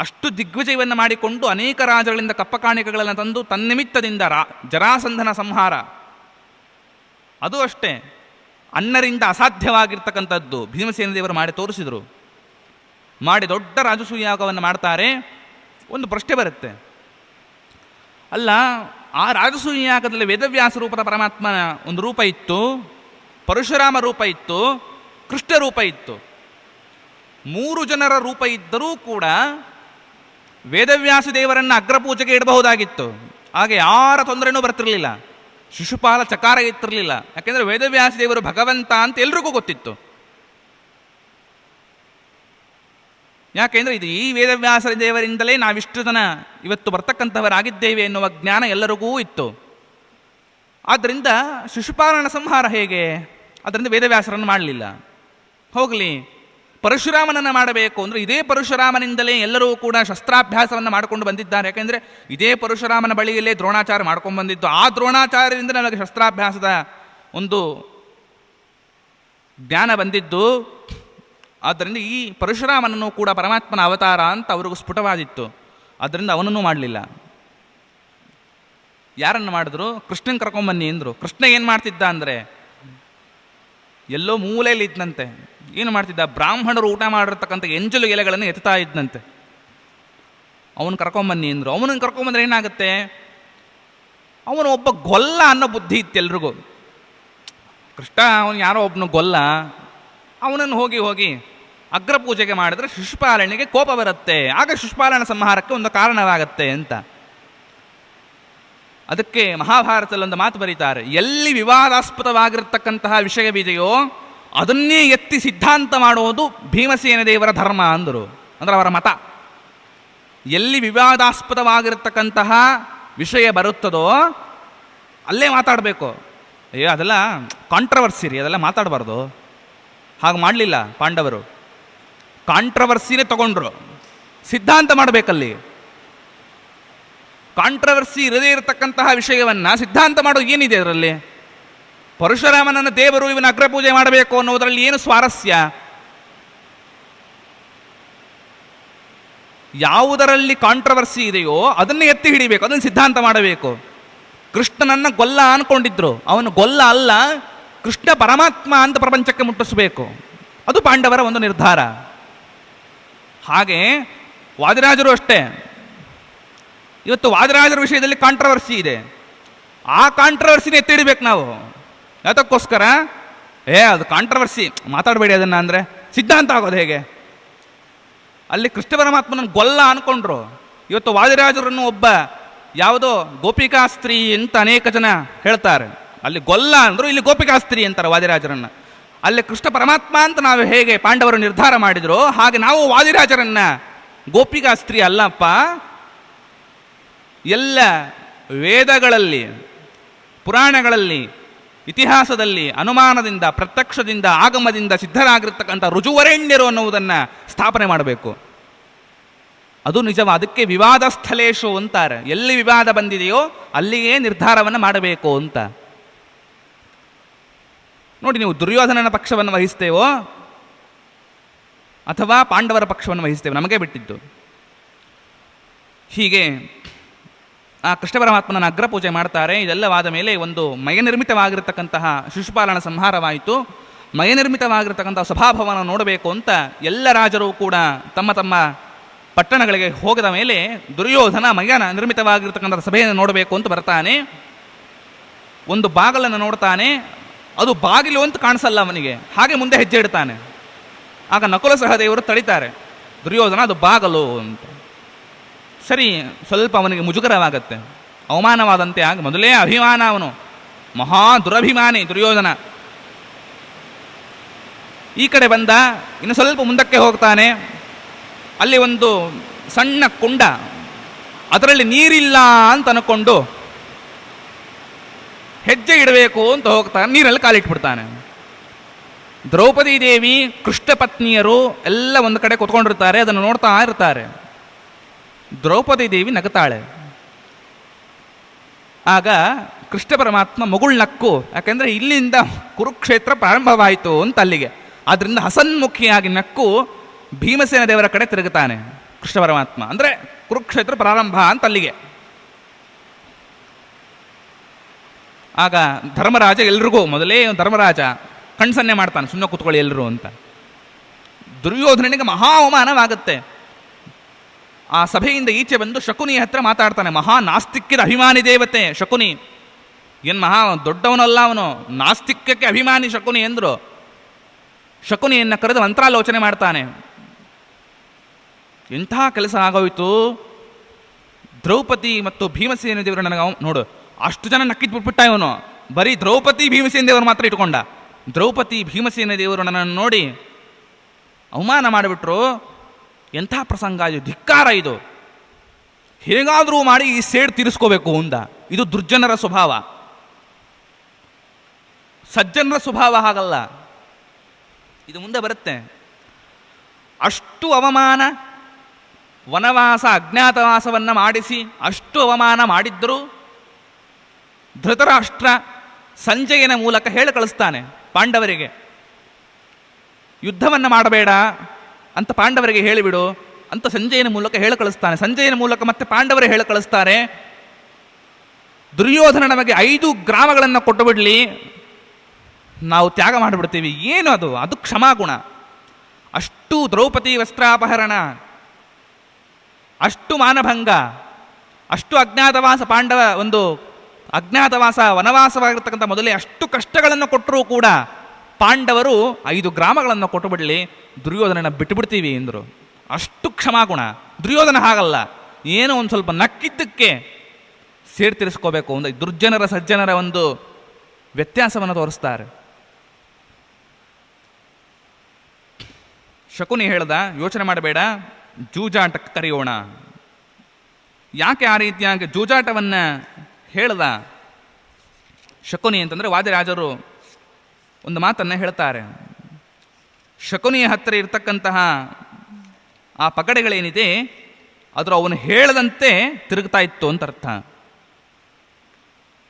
ಅಷ್ಟು ದಿಗ್ವಿಜಯವನ್ನು ಮಾಡಿಕೊಂಡು ಅನೇಕ ರಾಜಗಳಿಂದ ಕಪ್ಪ ಕಾಣಿಕೆಗಳನ್ನು ತಂದು ತನ್ನಿಮಿತ್ತದಿಂದ ಜರಾಸಂಧನ ಸಂಹಾರ, ಅದು ಅಷ್ಟೇ ಅನ್ನರಿಂದ ಅಸಾಧ್ಯವಾಗಿರ್ತಕ್ಕಂಥದ್ದು ಭೀಮಸೇನ ದೇವರು ಮಾಡಿ ತೋರಿಸಿದರು. ಮಾಡಿ ದೊಡ್ಡ ರಾಜಸೂಯ ಯಾಗವನ್ನು ಮಾಡ್ತಾರೆ. ಒಂದು ಪ್ರಶ್ನೆ ಬರುತ್ತೆ, ಅಲ್ಲ ಆ ರಾಜಸೂಯ ಯಾಗದಲ್ಲಿ ವೇದವ್ಯಾಸ ರೂಪದ ಪರಮಾತ್ಮನ ಒಂದು ರೂಪ ಇತ್ತು, ಪರಶುರಾಮ ರೂಪ ಇತ್ತು, ಕೃಷ್ಣ ರೂಪ ಇತ್ತು. 3 ಜನರ ರೂಪ ಇದ್ದರೂ ಕೂಡ ವೇದವ್ಯಾಸ ದೇವರನ್ನು ಅಗ್ರಪೂಜೆಗೆ ಇಡಬಹುದಾಗಿತ್ತು. ಹಾಗೆ ಯಾರ ತೊಂದರೆನೂ ಬರ್ತಿರಲಿಲ್ಲ. ಶಿಶುಪಾಲ ಚಕಾರ ಇತ್ತಿರಲಿಲ್ಲ. ಯಾಕೆಂದರೆ ವೇದವ್ಯಾಸ ದೇವರು ಭಗವಂತ ಅಂತ ಎಲ್ರಿಗೂ ಗೊತ್ತಿತ್ತು. ಯಾಕೆಂದರೆ ಇದು ಈ ವೇದವ್ಯಾಸ ದೇವರಿಂದಲೇ ನಾವಿಷ್ಟು ಜನ ಇವತ್ತು ಬರ್ತಕ್ಕಂಥವರಾಗಿದ್ದೇವೆ ಎನ್ನುವ ಜ್ಞಾನ ಎಲ್ಲರಿಗೂ ಇತ್ತು. ಆದ್ದರಿಂದ ಶಿಶುಪಾಲನ ಸಂಹಾರ ಹೇಗೆ, ಅದರಿಂದ ವೇದವ್ಯಾಸರನ್ನು ಮಾಡಲಿಲ್ಲ. ಹೋಗಲಿ, ಪರಶುರಾಮನನ್ನು ಮಾಡಬೇಕು ಅಂದರೆ ಇದೇ ಪರಶುರಾಮನಿಂದಲೇ ಎಲ್ಲರೂ ಕೂಡ ಶಸ್ತ್ರಾಭ್ಯಾಸವನ್ನು ಮಾಡಿಕೊಂಡು ಬಂದಿದ್ದಾರೆ. ಯಾಕೆಂದರೆ ಇದೇ ಪರಶುರಾಮನ ಬಳಿಯಲ್ಲೇ ದ್ರೋಣಾಚಾರ್ಯ ಮಾಡ್ಕೊಂಡು ಬಂದಿದ್ದು. ಆ ದ್ರೋಣಾಚಾರ್ಯರಿಂದ ನಮಗೆ ಶಸ್ತ್ರಾಭ್ಯಾಸದ ಒಂದು ಜ್ಞಾನ ಬಂದಿದ್ದು. ಆದ್ದರಿಂದ ಈ ಪರಶುರಾಮನನ್ನು ಕೂಡ ಪರಮಾತ್ಮನ ಅವತಾರ ಅಂತ ಅವ್ರಿಗೂ ಸ್ಫುಟವಾದಿತ್ತು. ಆದ್ದರಿಂದ ಅವನನ್ನು ಮಾಡಲಿಲ್ಲ. ಯಾರನ್ನು ಮಾಡಿದ್ರು? ಕೃಷ್ಣನ್ ಕರ್ಕೊಂಬನ್ನಿ ಅಂದರು. ಕೃಷ್ಣ ಏನು ಮಾಡ್ತಿದ್ದ ಅಂದರೆ ಎಲ್ಲೋ ಮೂಲೆಯಲ್ಲಿ ಇದ್ದಂತೆ. ಏನು ಮಾಡ್ತಿದ್ದ? ಬ್ರಾಹ್ಮಣರು ಊಟ ಮಾಡಿರ್ತಕ್ಕಂಥ ಎಂಜಲು ಎಲೆಗಳನ್ನು ಎತ್ತಾ ಇದ್ದಂತೆ. ಅವನು ಕರ್ಕೊಂಬನ್ನಿ ಅಂದರು. ಅವನನ್ನು ಕರ್ಕೊಂಬಂದ್ರೆ ಏನಾಗುತ್ತೆ? ಅವನು ಒಬ್ಬ ಗೊಲ್ಲ ಅನ್ನೋ ಬುದ್ಧಿ ಇತ್ತು ಎಲ್ರಿಗೂ. ಕೃಷ್ಣ ಅವನು ಯಾರೋ ಒಬ್ಬನು ಗೊಲ್ಲ, ಅವನನ್ನು ಹೋಗಿ ಅಗ್ರಪೂಜೆಗೆ ಮಾಡಿದ್ರೆ ಶಿಶುಪಾಲನಿಗೆ ಕೋಪ ಬರುತ್ತೆ, ಆಗ ಶಿಶುಪಾಲನ ಸಂಹಾರಕ್ಕೆ ಒಂದು ಕಾರಣವಾಗತ್ತೆ ಅಂತ. ಅದಕ್ಕೆ ಮಹಾಭಾರತದಲ್ಲೊಂದು ಮಾತು ಬರೀತಾರೆ, ಎಲ್ಲಿ ವಿವಾದಾಸ್ಪದವಾಗಿರ್ತಕ್ಕಂತಹ ವಿಷಯವಿದೆಯೋ ಅದನ್ನೇ ಎತ್ತಿ ಸಿದ್ಧಾಂತ ಮಾಡುವುದು ಭೀಮಸೇನ ದೇವರ ಧರ್ಮ ಅಂದರು. ಅಂದರೆ ಅವರ ಮತ. ಎಲ್ಲಿ ವಿವಾದಾಸ್ಪದವಾಗಿರ್ತಕ್ಕಂತಹ ವಿಷಯ ಬರುತ್ತದೋ ಅಲ್ಲೇ ಮಾತಾಡಬೇಕು. ಅಯ್ಯೋ ಅದೆಲ್ಲ ಕಾಂಟ್ರವರ್ಸಿ ರೀ, ಅದೆಲ್ಲ ಮಾತಾಡಬಾರ್ದು. ಹಾಗೆ ಮಾಡಲಿಲ್ಲ ಪಾಂಡವರು. ಕಾಂಟ್ರವರ್ಸಿನೇ ತಗೊಂಡ್ರು. ಸಿದ್ಧಾಂತ ಮಾಡಬೇಕಲ್ಲಿ. ಕಾಂಟ್ರವರ್ಸಿ ಇರದೇ ಇರತಕ್ಕಂತಹ ವಿಷಯವನ್ನು ಸಿದ್ಧಾಂತ ಮಾಡೋದು ಏನಿದೆ ಅದರಲ್ಲಿ? ಪರಶುರಾಮನನ್ನು ದೇವರು ಇವನ ಅಗ್ರಪೂಜೆ ಮಾಡಬೇಕು ಅನ್ನೋದರಲ್ಲಿ ಏನು ಸ್ವಾರಸ್ಯ? ಯಾವುದರಲ್ಲಿ ಕಾಂಟ್ರವರ್ಸಿ ಇದೆಯೋ ಅದನ್ನೇ ಎತ್ತಿ ಹಿಡಿಬೇಕು, ಅದನ್ನು ಸಿದ್ಧಾಂತ ಮಾಡಬೇಕು. ಕೃಷ್ಣನನ್ನು ಗೊಲ್ಲ ಅನ್ಕೊಂಡಿದ್ರು, ಅವನು ಗೊಲ್ಲ ಅಲ್ಲ, ಕೃಷ್ಣ ಪರಮಾತ್ಮ ಅಂತ ಪ್ರಪಂಚಕ್ಕೆ ಮುಟ್ಟಿಸಬೇಕು. ಅದು ಪಾಂಡವರ ಒಂದು ನಿರ್ಧಾರ. ಹಾಗೆ ವಾದಿರಾಜರು ಅಷ್ಟೇ. ಇವತ್ತು ವಾದಿರಾಜರ ವಿಷಯದಲ್ಲಿ ಕಾಂಟ್ರವರ್ಸಿ ಇದೆ, ಆ ಕಾಂಟ್ರವರ್ಸಿನ ಎತ್ತಿ ಹಿಡಿಬೇಕು ನಾವು. ಅದಕ್ಕೋಸ್ಕರ ಅದು ಕಾಂಟ್ರವರ್ಸಿ ಮಾತಾಡಬೇಡಿ ಅದನ್ನು ಅಂದರೆ ಸಿದ್ಧಾಂತ ಆಗೋದು ಹೇಗೆ? ಅಲ್ಲಿ ಕೃಷ್ಣ ಪರಮಾತ್ಮನ ಗೊಲ್ಲ ಅನ್ಕೊಂಡ್ರು. ಇವತ್ತು ವಾದಿರಾಜರನ್ನು ಒಬ್ಬ ಯಾವುದೋ ಗೋಪಿಕಾಸ್ತ್ರೀ ಅಂತ ಅನೇಕ ಜನ ಹೇಳ್ತಾರೆ. ಅಲ್ಲಿ ಗೊಲ್ಲ ಅಂದರು, ಇಲ್ಲಿ ಗೋಪಿಕಾಸ್ತ್ರೀ ಅಂತಾರೆ ವಾದಿರಾಜರನ್ನು. ಅಲ್ಲಿ ಕೃಷ್ಣ ಪರಮಾತ್ಮ ಅಂತ ನಾವು ಹೇಗೆ ಪಾಂಡವರು ನಿರ್ಧಾರ ಮಾಡಿದ್ರು, ಹಾಗೆ ನಾವು ವಾದಿರಾಜರನ್ನ ಗೋಪಿಕಾಸ್ತ್ರೀ ಅಲ್ಲಪ್ಪ, ಎಲ್ಲ ವೇದಗಳಲ್ಲಿ, ಪುರಾಣಗಳಲ್ಲಿ, ಇತಿಹಾಸದಲ್ಲಿ ಅನುಮಾನದಿಂದ, ಪ್ರತ್ಯಕ್ಷದಿಂದ, ಆಗಮದಿಂದ ಸಿದ್ಧರಾಗಿರ್ತಕ್ಕಂಥ ರುಜುವರೆಣ್ಯರು ಅನ್ನುವುದನ್ನು ಸ್ಥಾಪನೆ ಮಾಡಬೇಕು. ಅದು ನಿಜವ. ಅದಕ್ಕೆ ವಿವಾದ ಸ್ಥಳೇಶು ಅಂತಾರೆ. ಎಲ್ಲಿ ವಿವಾದ ಬಂದಿದೆಯೋ ಅಲ್ಲಿಯೇ ನಿರ್ಧಾರವನ್ನು ಮಾಡಬೇಕು ಅಂತ. ನೋಡಿ, ನೀವು ದುರ್ಯೋಧನನ ಪಕ್ಷವನ್ನು ವಹಿಸ್ತೇವೋ ಅಥವಾ ಪಾಂಡವರ ಪಕ್ಷವನ್ನು ವಹಿಸ್ತೇವೆ, ನಮಗೆ ಬಿಟ್ಟಿದ್ದು. ಹೀಗೆ ಆ ಕೃಷ್ಣ ಪರಮಾತ್ಮನ ಅಗ್ರಪೂಜೆ ಮಾಡ್ತಾರೆ. ಇದೆಲ್ಲವಾದ ಮೇಲೆ ಒಂದು ಮಯನಿರ್ಮಿತವಾಗಿರತಕ್ಕಂತಹ ಶಿಶುಪಾಲನ ಸಂಹಾರವಾಯಿತು. ಮಯನಿರ್ಮಿತವಾಗಿರತಕ್ಕಂಥ ಸಭಾಭವನ ನೋಡಬೇಕು ಅಂತ ಎಲ್ಲ ರಾಜರು ಕೂಡ ತಮ್ಮ ತಮ್ಮ ಪಟ್ಟಣಗಳಿಗೆ ಹೋಗದ ಮೇಲೆ ದುರ್ಯೋಧನ ಮಯನ ನಿರ್ಮಿತವಾಗಿರ್ತಕ್ಕಂಥ ಸಭೆಯನ್ನು ನೋಡಬೇಕು ಅಂತ ಬರ್ತಾನೆ. ಒಂದು ಬಾಗಿಲನ್ನು ನೋಡ್ತಾನೆ, ಅದು ಬಾಗಿಲು ಅಂತ ಕಾಣಿಸಲ್ಲ ಅವನಿಗೆ. ಹಾಗೆ ಮುಂದೆ ಹೆಜ್ಜೆ ಇಡ್ತಾನೆ. ಆಗ ನಕುಲ ಸಹದೇವರು ತಡಿತಾರೆ, ದುರ್ಯೋಧನ ಅದು ಬಾಗಲು ಅಂತ. ಸರಿ, ಸ್ವಲ್ಪ ಅವನಿಗೆ ಮುಜುಗರವಾಗತ್ತೆ, ಅವಮಾನವಾದಂತೆ ಆಗ. ಮೊದಲೇ ಅಭಿಮಾನ, ಅವನು ಮಹಾ ದುರಭಿಮಾನಿ ದುರ್ಯೋಧನ. ಈ ಕಡೆ ಬಂದ, ಇನ್ನು ಸ್ವಲ್ಪ ಮುಂದಕ್ಕೆ ಹೋಗ್ತಾನೆ. ಅಲ್ಲಿ ಒಂದು ಸಣ್ಣ ಕುಂಡ, ಅದರಲ್ಲಿ ನೀರಿಲ್ಲ ಅಂತ ಅನ್ಕೊಂಡು ಹೆಜ್ಜೆ ಇಡಬೇಕು ಅಂತ ಹೋಗ್ತಾನೆ. ನೀರಲ್ಲಿ ಕಾಲಿಟ್ಬಿಡ್ತಾನೆ. ದ್ರೌಪದಿ ದೇವಿ, ಕೃಷ್ಣ ಪತ್ನಿಯರು ಎಲ್ಲ ಒಂದು ಕಡೆ ಕೂತ್ಕೊಂಡಿರ್ತಾರೆ, ಅದನ್ನು ನೋಡ್ತಾ ಇರ್ತಾರೆ. ದ್ರೌಪದಿ ದೇವಿ ನಗುತ್ತಾಳೆ. ಆಗ ಕೃಷ್ಣ ಪರಮಾತ್ಮ ಮಗುಳ್ನಕ್ಕು, ಯಾಕೆಂದರೆ ಇಲ್ಲಿಂದ ಕುರುಕ್ಷೇತ್ರ ಪ್ರಾರಂಭವಾಯಿತು ಅಂತ ಅಲ್ಲಿಗೆ. ಆದ್ದರಿಂದ ಹಸನ್ಮುಖಿಯಾಗಿ ನಕ್ಕು ಭೀಮಸೇನ ದೇವರ ಕಡೆ ತಿರುಗುತ್ತಾನೆ ಕೃಷ್ಣ ಪರಮಾತ್ಮ. ಅಂದರೆ ಕುರುಕ್ಷೇತ್ರ ಪ್ರಾರಂಭ ಅಂತ ಅಲ್ಲಿಗೆ. ಆಗ ಧರ್ಮರಾಜ ಎಲ್ರಿಗೂ, ಮೊದಲೇ ಧರ್ಮರಾಜ ಕಣ್ಸನ್ನೆ ಮಾಡ್ತಾನೆ, ಸುಮ್ಮನೆ ಕೂತ್ಕೊಳ್ಳಿ ಎಲ್ಲರೂ ಅಂತ. ದುರ್ಯೋಧನನಿಗೆ ಮಹಾ ಅವಮಾನವಾಗುತ್ತೆ. ಆ ಸಭೆಯಿಂದ ಈಚೆ ಬಂದು ಶಕುನಿ ಹತ್ರ ಮಾತಾಡ್ತಾನೆ. ಮಹಾ ನಾಸ್ತಿಕ್ಯದ ಅಭಿಮಾನಿ ದೇವತೆ ಶಕುನಿ. ಏನು ಮಹಾ ದೊಡ್ಡವನಲ್ಲ ಅವನು, ನಾಸ್ತಿಕ್ಯಕ್ಕೆ ಅಭಿಮಾನಿ ಶಕುನಿ ಎಂದರು. ಶಕುನಿಯನ್ನು ಕರೆದು ಮಂತ್ರಾಲೋಚನೆ ಮಾಡ್ತಾನೆ. ಎಂಥ ಕೆಲಸ ಆಗೋಯ್ತು. ದ್ರೌಪದಿ ಮತ್ತು ಭೀಮಸೇನ ದೇವರು ನನಗೆ ನೋಡು, ಅಷ್ಟು ಜನ ನಕ್ಕಿಟ್ಬಿಟ್ಬಿಟ್ಟ ಇವನು. ಬರೀ ದ್ರೌಪದಿ ಭೀಮಸೇನ ದೇವರು ಮಾತ್ರ ಇಟ್ಕೊಂಡ. ದ್ರೌಪದಿ ಭೀಮಸೇನ ದೇವರು ನನ್ನನ್ನು ನೋಡಿ ಅವಮಾನ ಮಾಡಿಬಿಟ್ರು. ಎಂಥ ಪ್ರಸಂಗ ಇದು, ಧಿಕ್ಕಾರ ಇದು. ಹೇಗಾದರೂ ಮಾಡಿ ಈ ಸೇಡ್ ತೀರಿಸ್ಕೋಬೇಕು ಅಂದ. ಇದು ದುರ್ಜನರ ಸ್ವಭಾವ. ಸಜ್ಜನರ ಸ್ವಭಾವ ಹಾಗಲ್ಲ. ಇದು ಮುಂದೆ ಬರುತ್ತೆ. ಅಷ್ಟು ಅವಮಾನ, ವನವಾಸ ಅಜ್ಞಾತವಾಸವನ್ನು ಮಾಡಿಸಿ ಅಷ್ಟು ಅವಮಾನ ಮಾಡಿದ್ದರೂ ಧೃತರಾಷ್ಟ್ರ ಸಂಜಯನ ಮೂಲಕ ಹೇಳಿ ಕಳಿಸ್ತಾನೆ ಪಾಂಡವರಿಗೆ, ಯುದ್ಧವನ್ನು ಮಾಡಬೇಡ ಅಂತ ಪಾಂಡವರಿಗೆ ಹೇಳಿಬಿಡು ಅಂತ ಸಂಜಯನ ಮೂಲಕ ಹೇಳಿ ಕಳಿಸ್ತಾನೆ. ಸಂಜಯನ ಮೂಲಕ ಮತ್ತೆ ಪಾಂಡವರು ಹೇಳಿ ಕಳಿಸ್ತಾರೆ, ದುರ್ಯೋಧನ ನಮಗೆ 5 ಗ್ರಾಮಗಳನ್ನು ಕೊಟ್ಟು ಬಿಡಲಿ, ನಾವು ತ್ಯಾಗ ಮಾಡಿಬಿಡ್ತೀವಿ. ಏನು ಅದು? ಅದು ಕ್ಷಮಾಗುಣ. ಅಷ್ಟು ದ್ರೌಪದಿ ವಸ್ತ್ರಾಪಹರಣ, ಅಷ್ಟು ಮಾನಭಂಗ, ಅಷ್ಟು ಅಜ್ಞಾತವಾಸ, ಪಾಂಡವ ಒಂದು ಅಜ್ಞಾತವಾಸ ವನವಾಸವಾಗಿರ್ತಕ್ಕಂಥ ಮೊದಲೇ ಅಷ್ಟು ಕಷ್ಟಗಳನ್ನು ಕೊಟ್ಟರೂ ಕೂಡ ಪಾಂಡವರು 5 ಗ್ರಾಮಗಳನ್ನು ಕೊಟ್ಟು ಬಿಡಲಿ, ದುರ್ಯೋಧನನ ಬಿಟ್ಟುಬಿಡ್ತೀವಿ ಎಂದರು. ಅಷ್ಟು ಕ್ಷಮಾಗುಣ. ದುರ್ಯೋಧನ ಹಾಗಲ್ಲ, ಏನೋ ಒಂದು ಸ್ವಲ್ಪ ನಕ್ಕಿದ್ದಕ್ಕೆ ಸೇಡ್ ತೀರಿಸ್ಕೋಬೇಕು ಒಂದು ದುರ್ಜನರ ಸಜ್ಜನರ ಒಂದು ವ್ಯತ್ಯಾಸವನ್ನು ತೋರಿಸ್ತಾರೆ. ಶಕುನಿ ಹೇಳ್ದ, ಯೋಚನೆ ಮಾಡಬೇಡ, ಜೂಜಾಟಕ್ಕೆ ಕರೆಯೋಣ. ಯಾಕೆ ಆ ರೀತಿಯಾಗಿ ಜೂಜಾಟವನ್ನು ಹೇಳ್ದ ಶಕುನಿ ಅಂತಂದರೆ, ವಾದಿರಾಜರು ಒಂದು ಮಾತನ್ನು ಹೇಳ್ತಾರೆ. ಶಕುನಿಯ ಹತ್ತಿರ ಇರ್ತಕ್ಕಂತಹ ಆ ಪಗಡೆಗಳೇನಿದೆ ಅದರ ಅವನು ಹೇಳದಂತೆ ತಿರುಗ್ತಾ ಇತ್ತು ಅಂತ ಅರ್ಥ.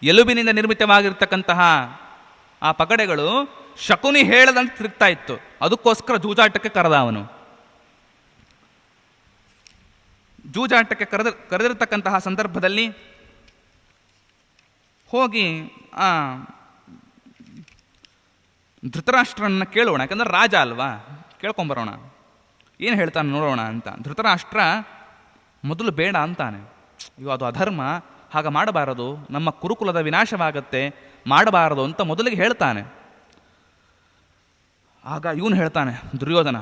ಎಲುಬಿನಿಂದ ನಿರ್ಮಿತವಾಗಿರ್ತಕ್ಕಂತಹ ಆ ಪಗಡೆಗಳು ಶಕುನಿ ಹೇಳದಂತೆ ತಿರುಗ್ತಾ ಇತ್ತು. ಅದಕ್ಕೋಸ್ಕರ ಜೂಜಾಟಕ್ಕೆ ಕರೆದ ಅವನು. ಜೂಜಾಟಕ್ಕೆ ಕರೆದಿರ್ತಕ್ಕಂತಹ ಸಂದರ್ಭದಲ್ಲಿ ಹೋಗಿ ಆ ಧೃತರಾಷ್ಟ್ರನ್ನ ಕೇಳೋಣ, ಯಾಕಂದ್ರೆ ರಾಜ ಅಲ್ವಾ, ಕೇಳ್ಕೊಂಬರೋಣ ಏನು ಹೇಳ್ತಾನೆ ನೋಡೋಣ ಅಂತ. ಧೃತರಾಷ್ಟ್ರ ಮೊದಲು ಬೇಡ ಅಂತಾನೆ. ಅಯ್ಯೋ ಅದು ಅಧರ್ಮ, ಹಾಗೆ ಮಾಡಬಾರದು, ನಮ್ಮ ಕುರುಕುಲದ ವಿನಾಶವಾಗತ್ತೆ, ಮಾಡಬಾರದು ಅಂತ ಮೊದಲಿಗೆ ಹೇಳ್ತಾನೆ. ಆಗ ಇವನು ಹೇಳ್ತಾನೆ ದುರ್ಯೋಧನ,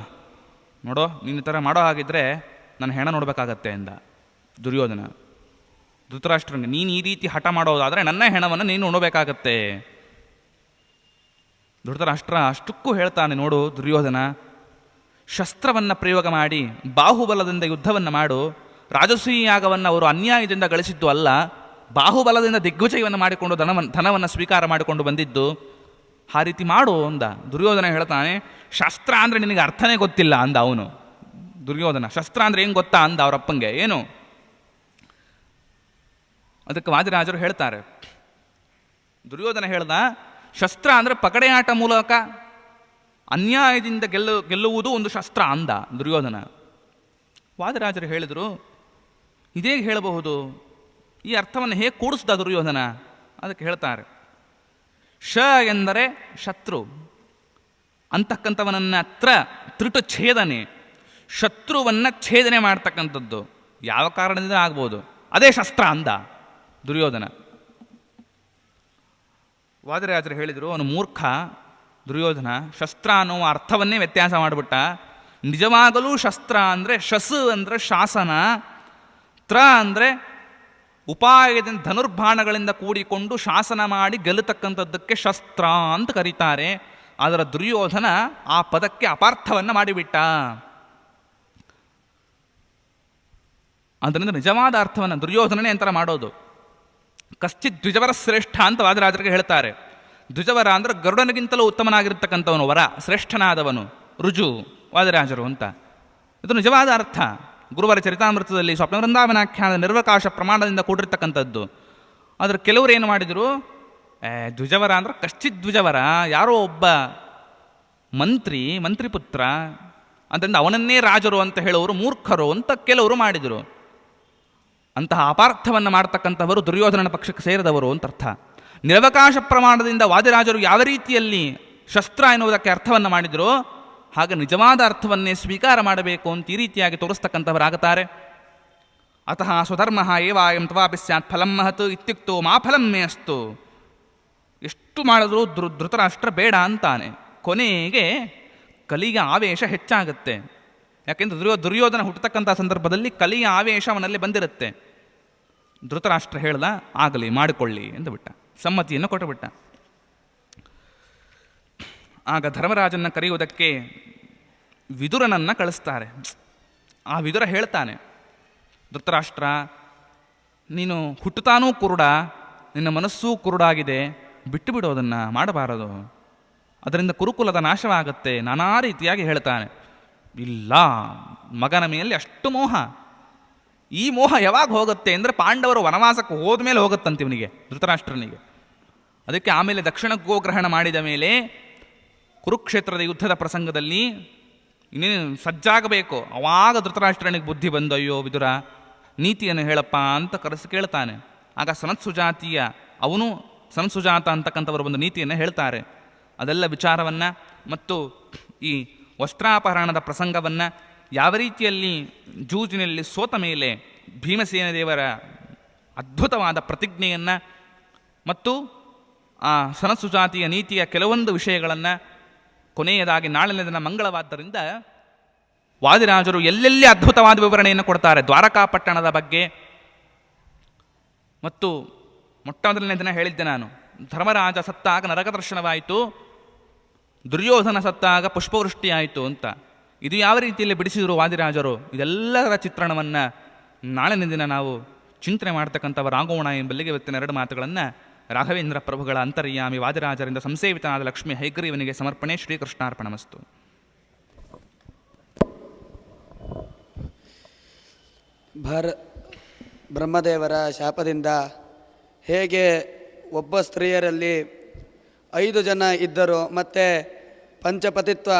ನೋಡೋ ನೀನು ಈ ಥರ ಮಾಡೋ ಹಾಗಿದ್ರೆ ನನ್ನ ಹೆಣ ನೋಡಬೇಕಾಗತ್ತೆ ಎಂದ ದುರ್ಯೋಧನ. ಧೃತರಾಷ್ಟ್ರಂಗೆ, ನೀನು ಈ ರೀತಿ ಹಠ ಮಾಡೋದಾದರೆ ನನ್ನ ಹೆಣವನ್ನು ನೀನು ನೋಡಬೇಕಾಗತ್ತೆ. ಧೃತರಾಷ್ಟ್ರ ಅಷ್ಟಕ್ಕೂ ಹೇಳ್ತಾನೆ, ನೋಡು ದುರ್ಯೋಧನ, ಶಸ್ತ್ರವನ್ನು ಪ್ರಯೋಗ ಮಾಡಿ ಬಾಹುಬಲದಿಂದ ಯುದ್ಧವನ್ನು ಮಾಡು. ರಾಜಸೂಯ ಯಾಗವನ್ನು ಅವರು ಅನ್ಯಾಯದಿಂದ ಗಳಿಸಿದ್ದು ಅಲ್ಲ, ಬಾಹುಬಲದಿಂದ ದಿಗ್ವಿಜಯವನ್ನು ಮಾಡಿಕೊಂಡು ಧನವನ್ನು ಸ್ವೀಕಾರ ಮಾಡಿಕೊಂಡು ಬಂದಿದ್ದು. ಆ ರೀತಿ ಮಾಡು ಅಂದ. ದುರ್ಯೋಧನ ಹೇಳ್ತಾನೆ, ಶಸ್ತ್ರ ಅಂದರೆ ನಿನಗೆ ಅರ್ಥನೇ ಗೊತ್ತಿಲ್ಲ ಅಂದ ಅವನು. ದುರ್ಯೋಧನ, ಶಸ್ತ್ರ ಅಂದರೆ ಏನು ಗೊತ್ತಾ ಅಂದ ಅವರಪ್ಪಂಗೆ. ಏನು? ಅದಕ್ಕೆ ವಾದಿರಾಜರು ಹೇಳ್ತಾರೆ, ದುರ್ಯೋಧನ ಹೇಳ್ದ, ಶಸ್ತ್ರ ಅಂದರೆ ಪಗಡೆಯಾಟ ಮೂಲಕ ಅನ್ಯಾಯದಿಂದ ಗೆಲ್ಲುವುದು ಒಂದು ಶಸ್ತ್ರ ಅಂದ ದುರ್ಯೋಧನ. ವಾದಿರಾಜರು ಹೇಳಿದರು, ಇದೇ ಹೇಳಬಹುದು, ಈ ಅರ್ಥವನ್ನು ಹೇಗೆ ಕೂಡಿಸ್ದ ದುರ್ಯೋಧನ? ಅದಕ್ಕೆ ಹೇಳ್ತಾರೆ, ಶ ಎಂದರೆ ಶತ್ರು ಅಂತಕ್ಕಂಥವನನ್ನ ತ್ರಿಟು ಛೇದನೆ, ಶತ್ರುವನ್ನು ಛೇದನೆ ಮಾಡ್ತಕ್ಕಂಥದ್ದು ಯಾವ ಕಾರಣದಿಂದ ಆಗ್ಬೋದು, ಅದೇ ಶಸ್ತ್ರ ಅಂದ ದುರ್ಯೋಧನ. ವಾದಿರಾಜರು ಹೇಳಿದರು, ಅವನು ಮೂರ್ಖ ದುರ್ಯೋಧನ, ಶಸ್ತ್ರ ಅನ್ನುವ ಅರ್ಥವನ್ನೇ ವ್ಯತ್ಯಾಸ ಮಾಡಿಬಿಟ್ಟ. ನಿಜವಾಗಲೂ ಶಸ್ತ್ರ ಅಂದರೆ ಶಸ್ ಅಂದರೆ ಶಾಸನ, ತ್ರ ಅಂದರೆ ಉಪಾಯದಿಂದ ಧನುರ್ಬಾಣಗಳಿಂದ ಕೂಡಿಕೊಂಡು ಶಾಸನ ಮಾಡಿ ಗೆಲ್ಲತಕ್ಕಂಥದ್ದಕ್ಕೆ ಶಸ್ತ್ರ ಅಂತ ಕರೀತಾರೆ. ಅದರ ದುರ್ಯೋಧನ ಆ ಪದಕ್ಕೆ ಅಪಾರ್ಥವನ್ನು ಮಾಡಿಬಿಟ್ಟ. ಅದರಿಂದ ನಿಜವಾದ ಅರ್ಥವನ್ನು ದುರ್ಯೋಧನನೇ ಅಂತರ ಮಾಡೋದು. ಕಶ್ಚಿತ್ ದ್ವಿಜವರ ಶ್ರೇಷ್ಠ ಅಂತ ವಾದಿರಾಜರಿಗೆ ಹೇಳ್ತಾರೆ. ದ್ವಿಜವರ ಅಂದರೆ ಗರುಡನಿಗಿಂತಲೂ ಉತ್ತಮನಾಗಿರ್ತಕ್ಕಂಥವನು, ವರ ಶ್ರೇಷ್ಠನಾದವನು, ರುಜು ವಾದಿರಾಜರು ಅಂತ. ಇದು ನಿಜವಾದ ಅರ್ಥ. ಗುರುವರ ಚರಿತಾಮೃತದಲ್ಲಿ ಸ್ವಪ್ನ ವೃಂದಾವನಾಖ್ಯಾನದ ನಿರ್ವಕಾಶ ಪ್ರಮಾಣದಿಂದ ಕೂಡಿರ್ತಕ್ಕಂಥದ್ದು. ಆದರೆ ಕೆಲವರು ಏನು ಮಾಡಿದರು, ದ್ವಿಜವರ ಅಂದ್ರೆ ಕಶ್ಚಿತ್ ದ್ವಿಜವರ, ಯಾರೋ ಒಬ್ಬ ಮಂತ್ರಿ ಪುತ್ರ, ಅದರಿಂದ ಅವನನ್ನೇ ರಾಜರು ಅಂತ ಹೇಳೋರು ಮೂರ್ಖರು ಅಂತ ಕೆಲವರು ಮಾಡಿದರು. ಅಂತಹ ಅಪಾರ್ಥವನ್ನು ಮಾಡ್ತಕ್ಕಂಥವರು ದುರ್ಯೋಧನನ ಪಕ್ಷಕ್ಕೆ ಸೇರಿದವರು ಅಂತ ಅರ್ಥ. ನಿರವಕಾಶ ಪ್ರಮಾಣದಿಂದ ವಾದಿರಾಜರು ಯಾವ ರೀತಿಯಲ್ಲಿ ಶಸ್ತ್ರ ಎನ್ನುವುದಕ್ಕೆ ಅರ್ಥವನ್ನು ಮಾಡಿದರೋ ಹಾಗೆ ನಿಜವಾದ ಅರ್ಥವನ್ನೇ ಸ್ವೀಕಾರ ಮಾಡಬೇಕು ಅಂತ ಈ ರೀತಿಯಾಗಿ ತೋರಿಸ್ತಕ್ಕಂಥವರಾಗುತ್ತಾರೆ. ಅತಃ ಸ್ವಧರ್ಮ ಏವಾಯಂ ತವಾಪಿ ಸ್ಯಾತ್ ಫಲಂ ಮಹತ್ ಇತ್ಯುಕ್ತೋ ಮಾ ಫಲಂ ಮೇ ಅಸ್ತು. ಎಷ್ಟು ಮಾಡಿದ್ರೂ ಧೃತರಾಷ್ಟ್ರ ಬೇಡ ಅಂತಾನೆ. ಕೊನೆಗೆ ಕಲಿಯ ಆವೇಶ ಹೆಚ್ಚಾಗುತ್ತೆ. ಯಾಕೆಂದರೆ ದುರ್ಯೋಧನ ಹುಟ್ಟತಕ್ಕಂಥ ಸಂದರ್ಭದಲ್ಲಿ ಕಲಿಯ ಆವೇಶ ಅವನಲ್ಲಿ ಬಂದಿರುತ್ತೆ. ಧೃತರಾಷ್ಟ್ರ ಹೇಳ್ದ, ಆಗಲಿ ಮಾಡಿಕೊಳ್ಳಿ ಎಂದು ಬಿಟ್ಟ, ಸಮ್ಮತಿಯನ್ನು ಕೊಟ್ಟುಬಿಟ್ಟ. ಆಗ ಧರ್ಮರಾಜನ ಕರೆಯುವುದಕ್ಕೆ ವಿದುರನನ್ನು ಕಳಿಸ್ತಾರೆ. ಆ ವಿದುರ ಹೇಳ್ತಾನೆ, ಧೃತರಾಷ್ಟ್ರ, ನೀನು ಹುಟ್ಟುತ್ತಾನೂ ಕುರುಡ, ನಿನ್ನ ಮನಸ್ಸೂ ಕುರುಡಾಗಿದೆ, ಬಿಟ್ಟು ಬಿಡೋದನ್ನು ಮಾಡಬಾರದು, ಅದರಿಂದ ಕುರುಕುಲದ ನಾಶವಾಗತ್ತೆ, ನಾನಾ ರೀತಿಯಾಗಿ ಹೇಳ್ತಾನೆ. ಇಲ್ಲ, ಮಗನ ಮೇಲೆ ಅಷ್ಟು ಮೋಹ. ಈ ಮೋಹ ಯಾವಾಗ ಹೋಗುತ್ತೆ ಅಂದರೆ ಪಾಂಡವರು ವನವಾಸಕ್ಕೆ ಹೋದ್ಮೇಲೆ ಹೋಗುತ್ತಂತೆ ಇವನಿಗೆ, ಧೃತರಾಷ್ಟ್ರನಿಗೆ. ಅದಕ್ಕೆ ಆಮೇಲೆ ದಕ್ಷಿಣ ಗೋಗ್ರಹಣ ಮಾಡಿದ ಮೇಲೆ ಕುರುಕ್ಷೇತ್ರದ ಯುದ್ಧದ ಪ್ರಸಂಗದಲ್ಲಿ ಇನ್ನೇನು ಸಜ್ಜಾಗಬೇಕು, ಅವಾಗ ಧೃತರಾಷ್ಟ್ರನಿಗೆ ಬುದ್ಧಿ ಬಂದು, ಅಯ್ಯೋ ವಿದುರ ನೀತಿಯನ್ನು ಹೇಳಪ್ಪ ಅಂತ ಕೇಳ್ತಾನೆ. ಆಗ ಸನತ್ಸುಜಾತಿಯ ಅವನು ಸನತ್ಸುಜಾತ ಅಂತಕ್ಕಂಥವರು ಒಂದು ನೀತಿಯನ್ನು ಹೇಳ್ತಾರೆ. ಅದೆಲ್ಲ ವಿಚಾರವನ್ನು ಮತ್ತು ಈ ವಸ್ತ್ರಾಪಹರಣದ ಪ್ರಸಂಗವನ್ನು, ಯಾವ ರೀತಿಯಲ್ಲಿ ಜೂಜಿನಲ್ಲಿ ಸೋತ ಮೇಲೆ ಭೀಮಸೇನ ದೇವರ ಅದ್ಭುತವಾದ ಪ್ರತಿಜ್ಞೆಯನ್ನು ಮತ್ತು ಆ ಸನತ್ಸುಜಾತಿಯ ನೀತಿಯ ಕೆಲವೊಂದು ವಿಷಯಗಳನ್ನು, ಕೊನೆಯದಾಗಿ ನಾಳಿನ ದಿನ ಮಂಗಳವಾದ್ದರಿಂದ ವಾದಿರಾಜರು ಎಲ್ಲೆಲ್ಲಿ ಅದ್ಭುತವಾದ ವಿವರಣೆಯನ್ನು ಕೊಡ್ತಾರೆ ದ್ವಾರಕಾಪಟ್ಟಣದ ಬಗ್ಗೆ. ಮತ್ತು ಮೊಟ್ಟಮೊದಲನೇ ದಿನ ಹೇಳಿದ್ದೆ ನಾನು, ಧರ್ಮರಾಜ ಸತ್ತಾಗ ನರಕ ದರ್ಶನವಾಯಿತು, ದುರ್ಯೋಧನ ಸತ್ತಾಗ ಪುಷ್ಪವೃಷ್ಟಿಯಾಯಿತು ಅಂತ. ಇದು ಯಾವ ರೀತಿಯಲ್ಲಿ ಬಿಡಿಸಿದರು ವಾದಿರಾಜರು, ಇದೆಲ್ಲರ ಚಿತ್ರಣವನ್ನು ನಾಳಿನ ದಿನ ನಾವು ಚಿಂತನೆ ಮಾಡ್ತಕ್ಕಂಥವರಾಗೋಣ ಎಂಬಲ್ಲಿಗೆ ಇವತ್ತಿನ ಎರಡು ಮಾತುಗಳನ್ನು ರಾಘವೇಂದ್ರ ಪ್ರಭುಗಳ ಅಂತರ್ಯಾಮಿ ವಾದಿರಾಜರಿಂದ ಸಂಸೇವಿತನಾದ ಲಕ್ಷ್ಮೀ ಹೈಗ್ರೀವನಿಗೆ ಸಮರ್ಪಣೆ. ಶ್ರೀಕೃಷ್ಣಾರ್ಪಣಮಸ್ತು. ಬ್ರಹ್ಮದೇವರ ಶಾಪದಿಂದ ಹೇಗೆ ಒಬ್ಬ ಸ್ತ್ರೀಯರಲ್ಲಿ 5 ಜನ ಇದ್ದರು ಮತ್ತು ಪಂಚಪತಿತ್ವ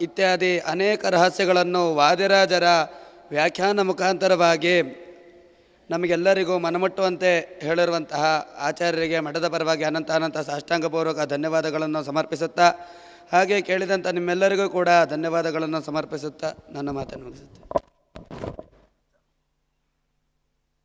ಇತ್ಯಾದಿ ಅನೇಕ ರಹಸ್ಯಗಳನ್ನು ವಾದಿರಾಜರ ವ್ಯಾಖ್ಯಾನ ಮುಖಾಂತರವಾಗಿ ನಮಗೆಲ್ಲರಿಗೂ ಮನಮುಟ್ಟುವಂತೆ ಹೇಳಿರುವಂತಹ ಆಚಾರ್ಯರಿಗೆ ಮಠದ ಪರವಾಗಿ ಅನಂತ ಸಾಷ್ಟಾಂಗಪೂರ್ವಕ ಧನ್ಯವಾದಗಳನ್ನು ಸಮರ್ಪಿಸುತ್ತಾ, ಹಾಗೆ ಕೇಳಿದಂಥ ನಿಮ್ಮೆಲ್ಲರಿಗೂ ಕೂಡ ಧನ್ಯವಾದಗಳನ್ನು ಸಮರ್ಪಿಸುತ್ತಾ ನನ್ನ ಮಾತನ್ನು ಮುಗಿಸುತ್ತೆ.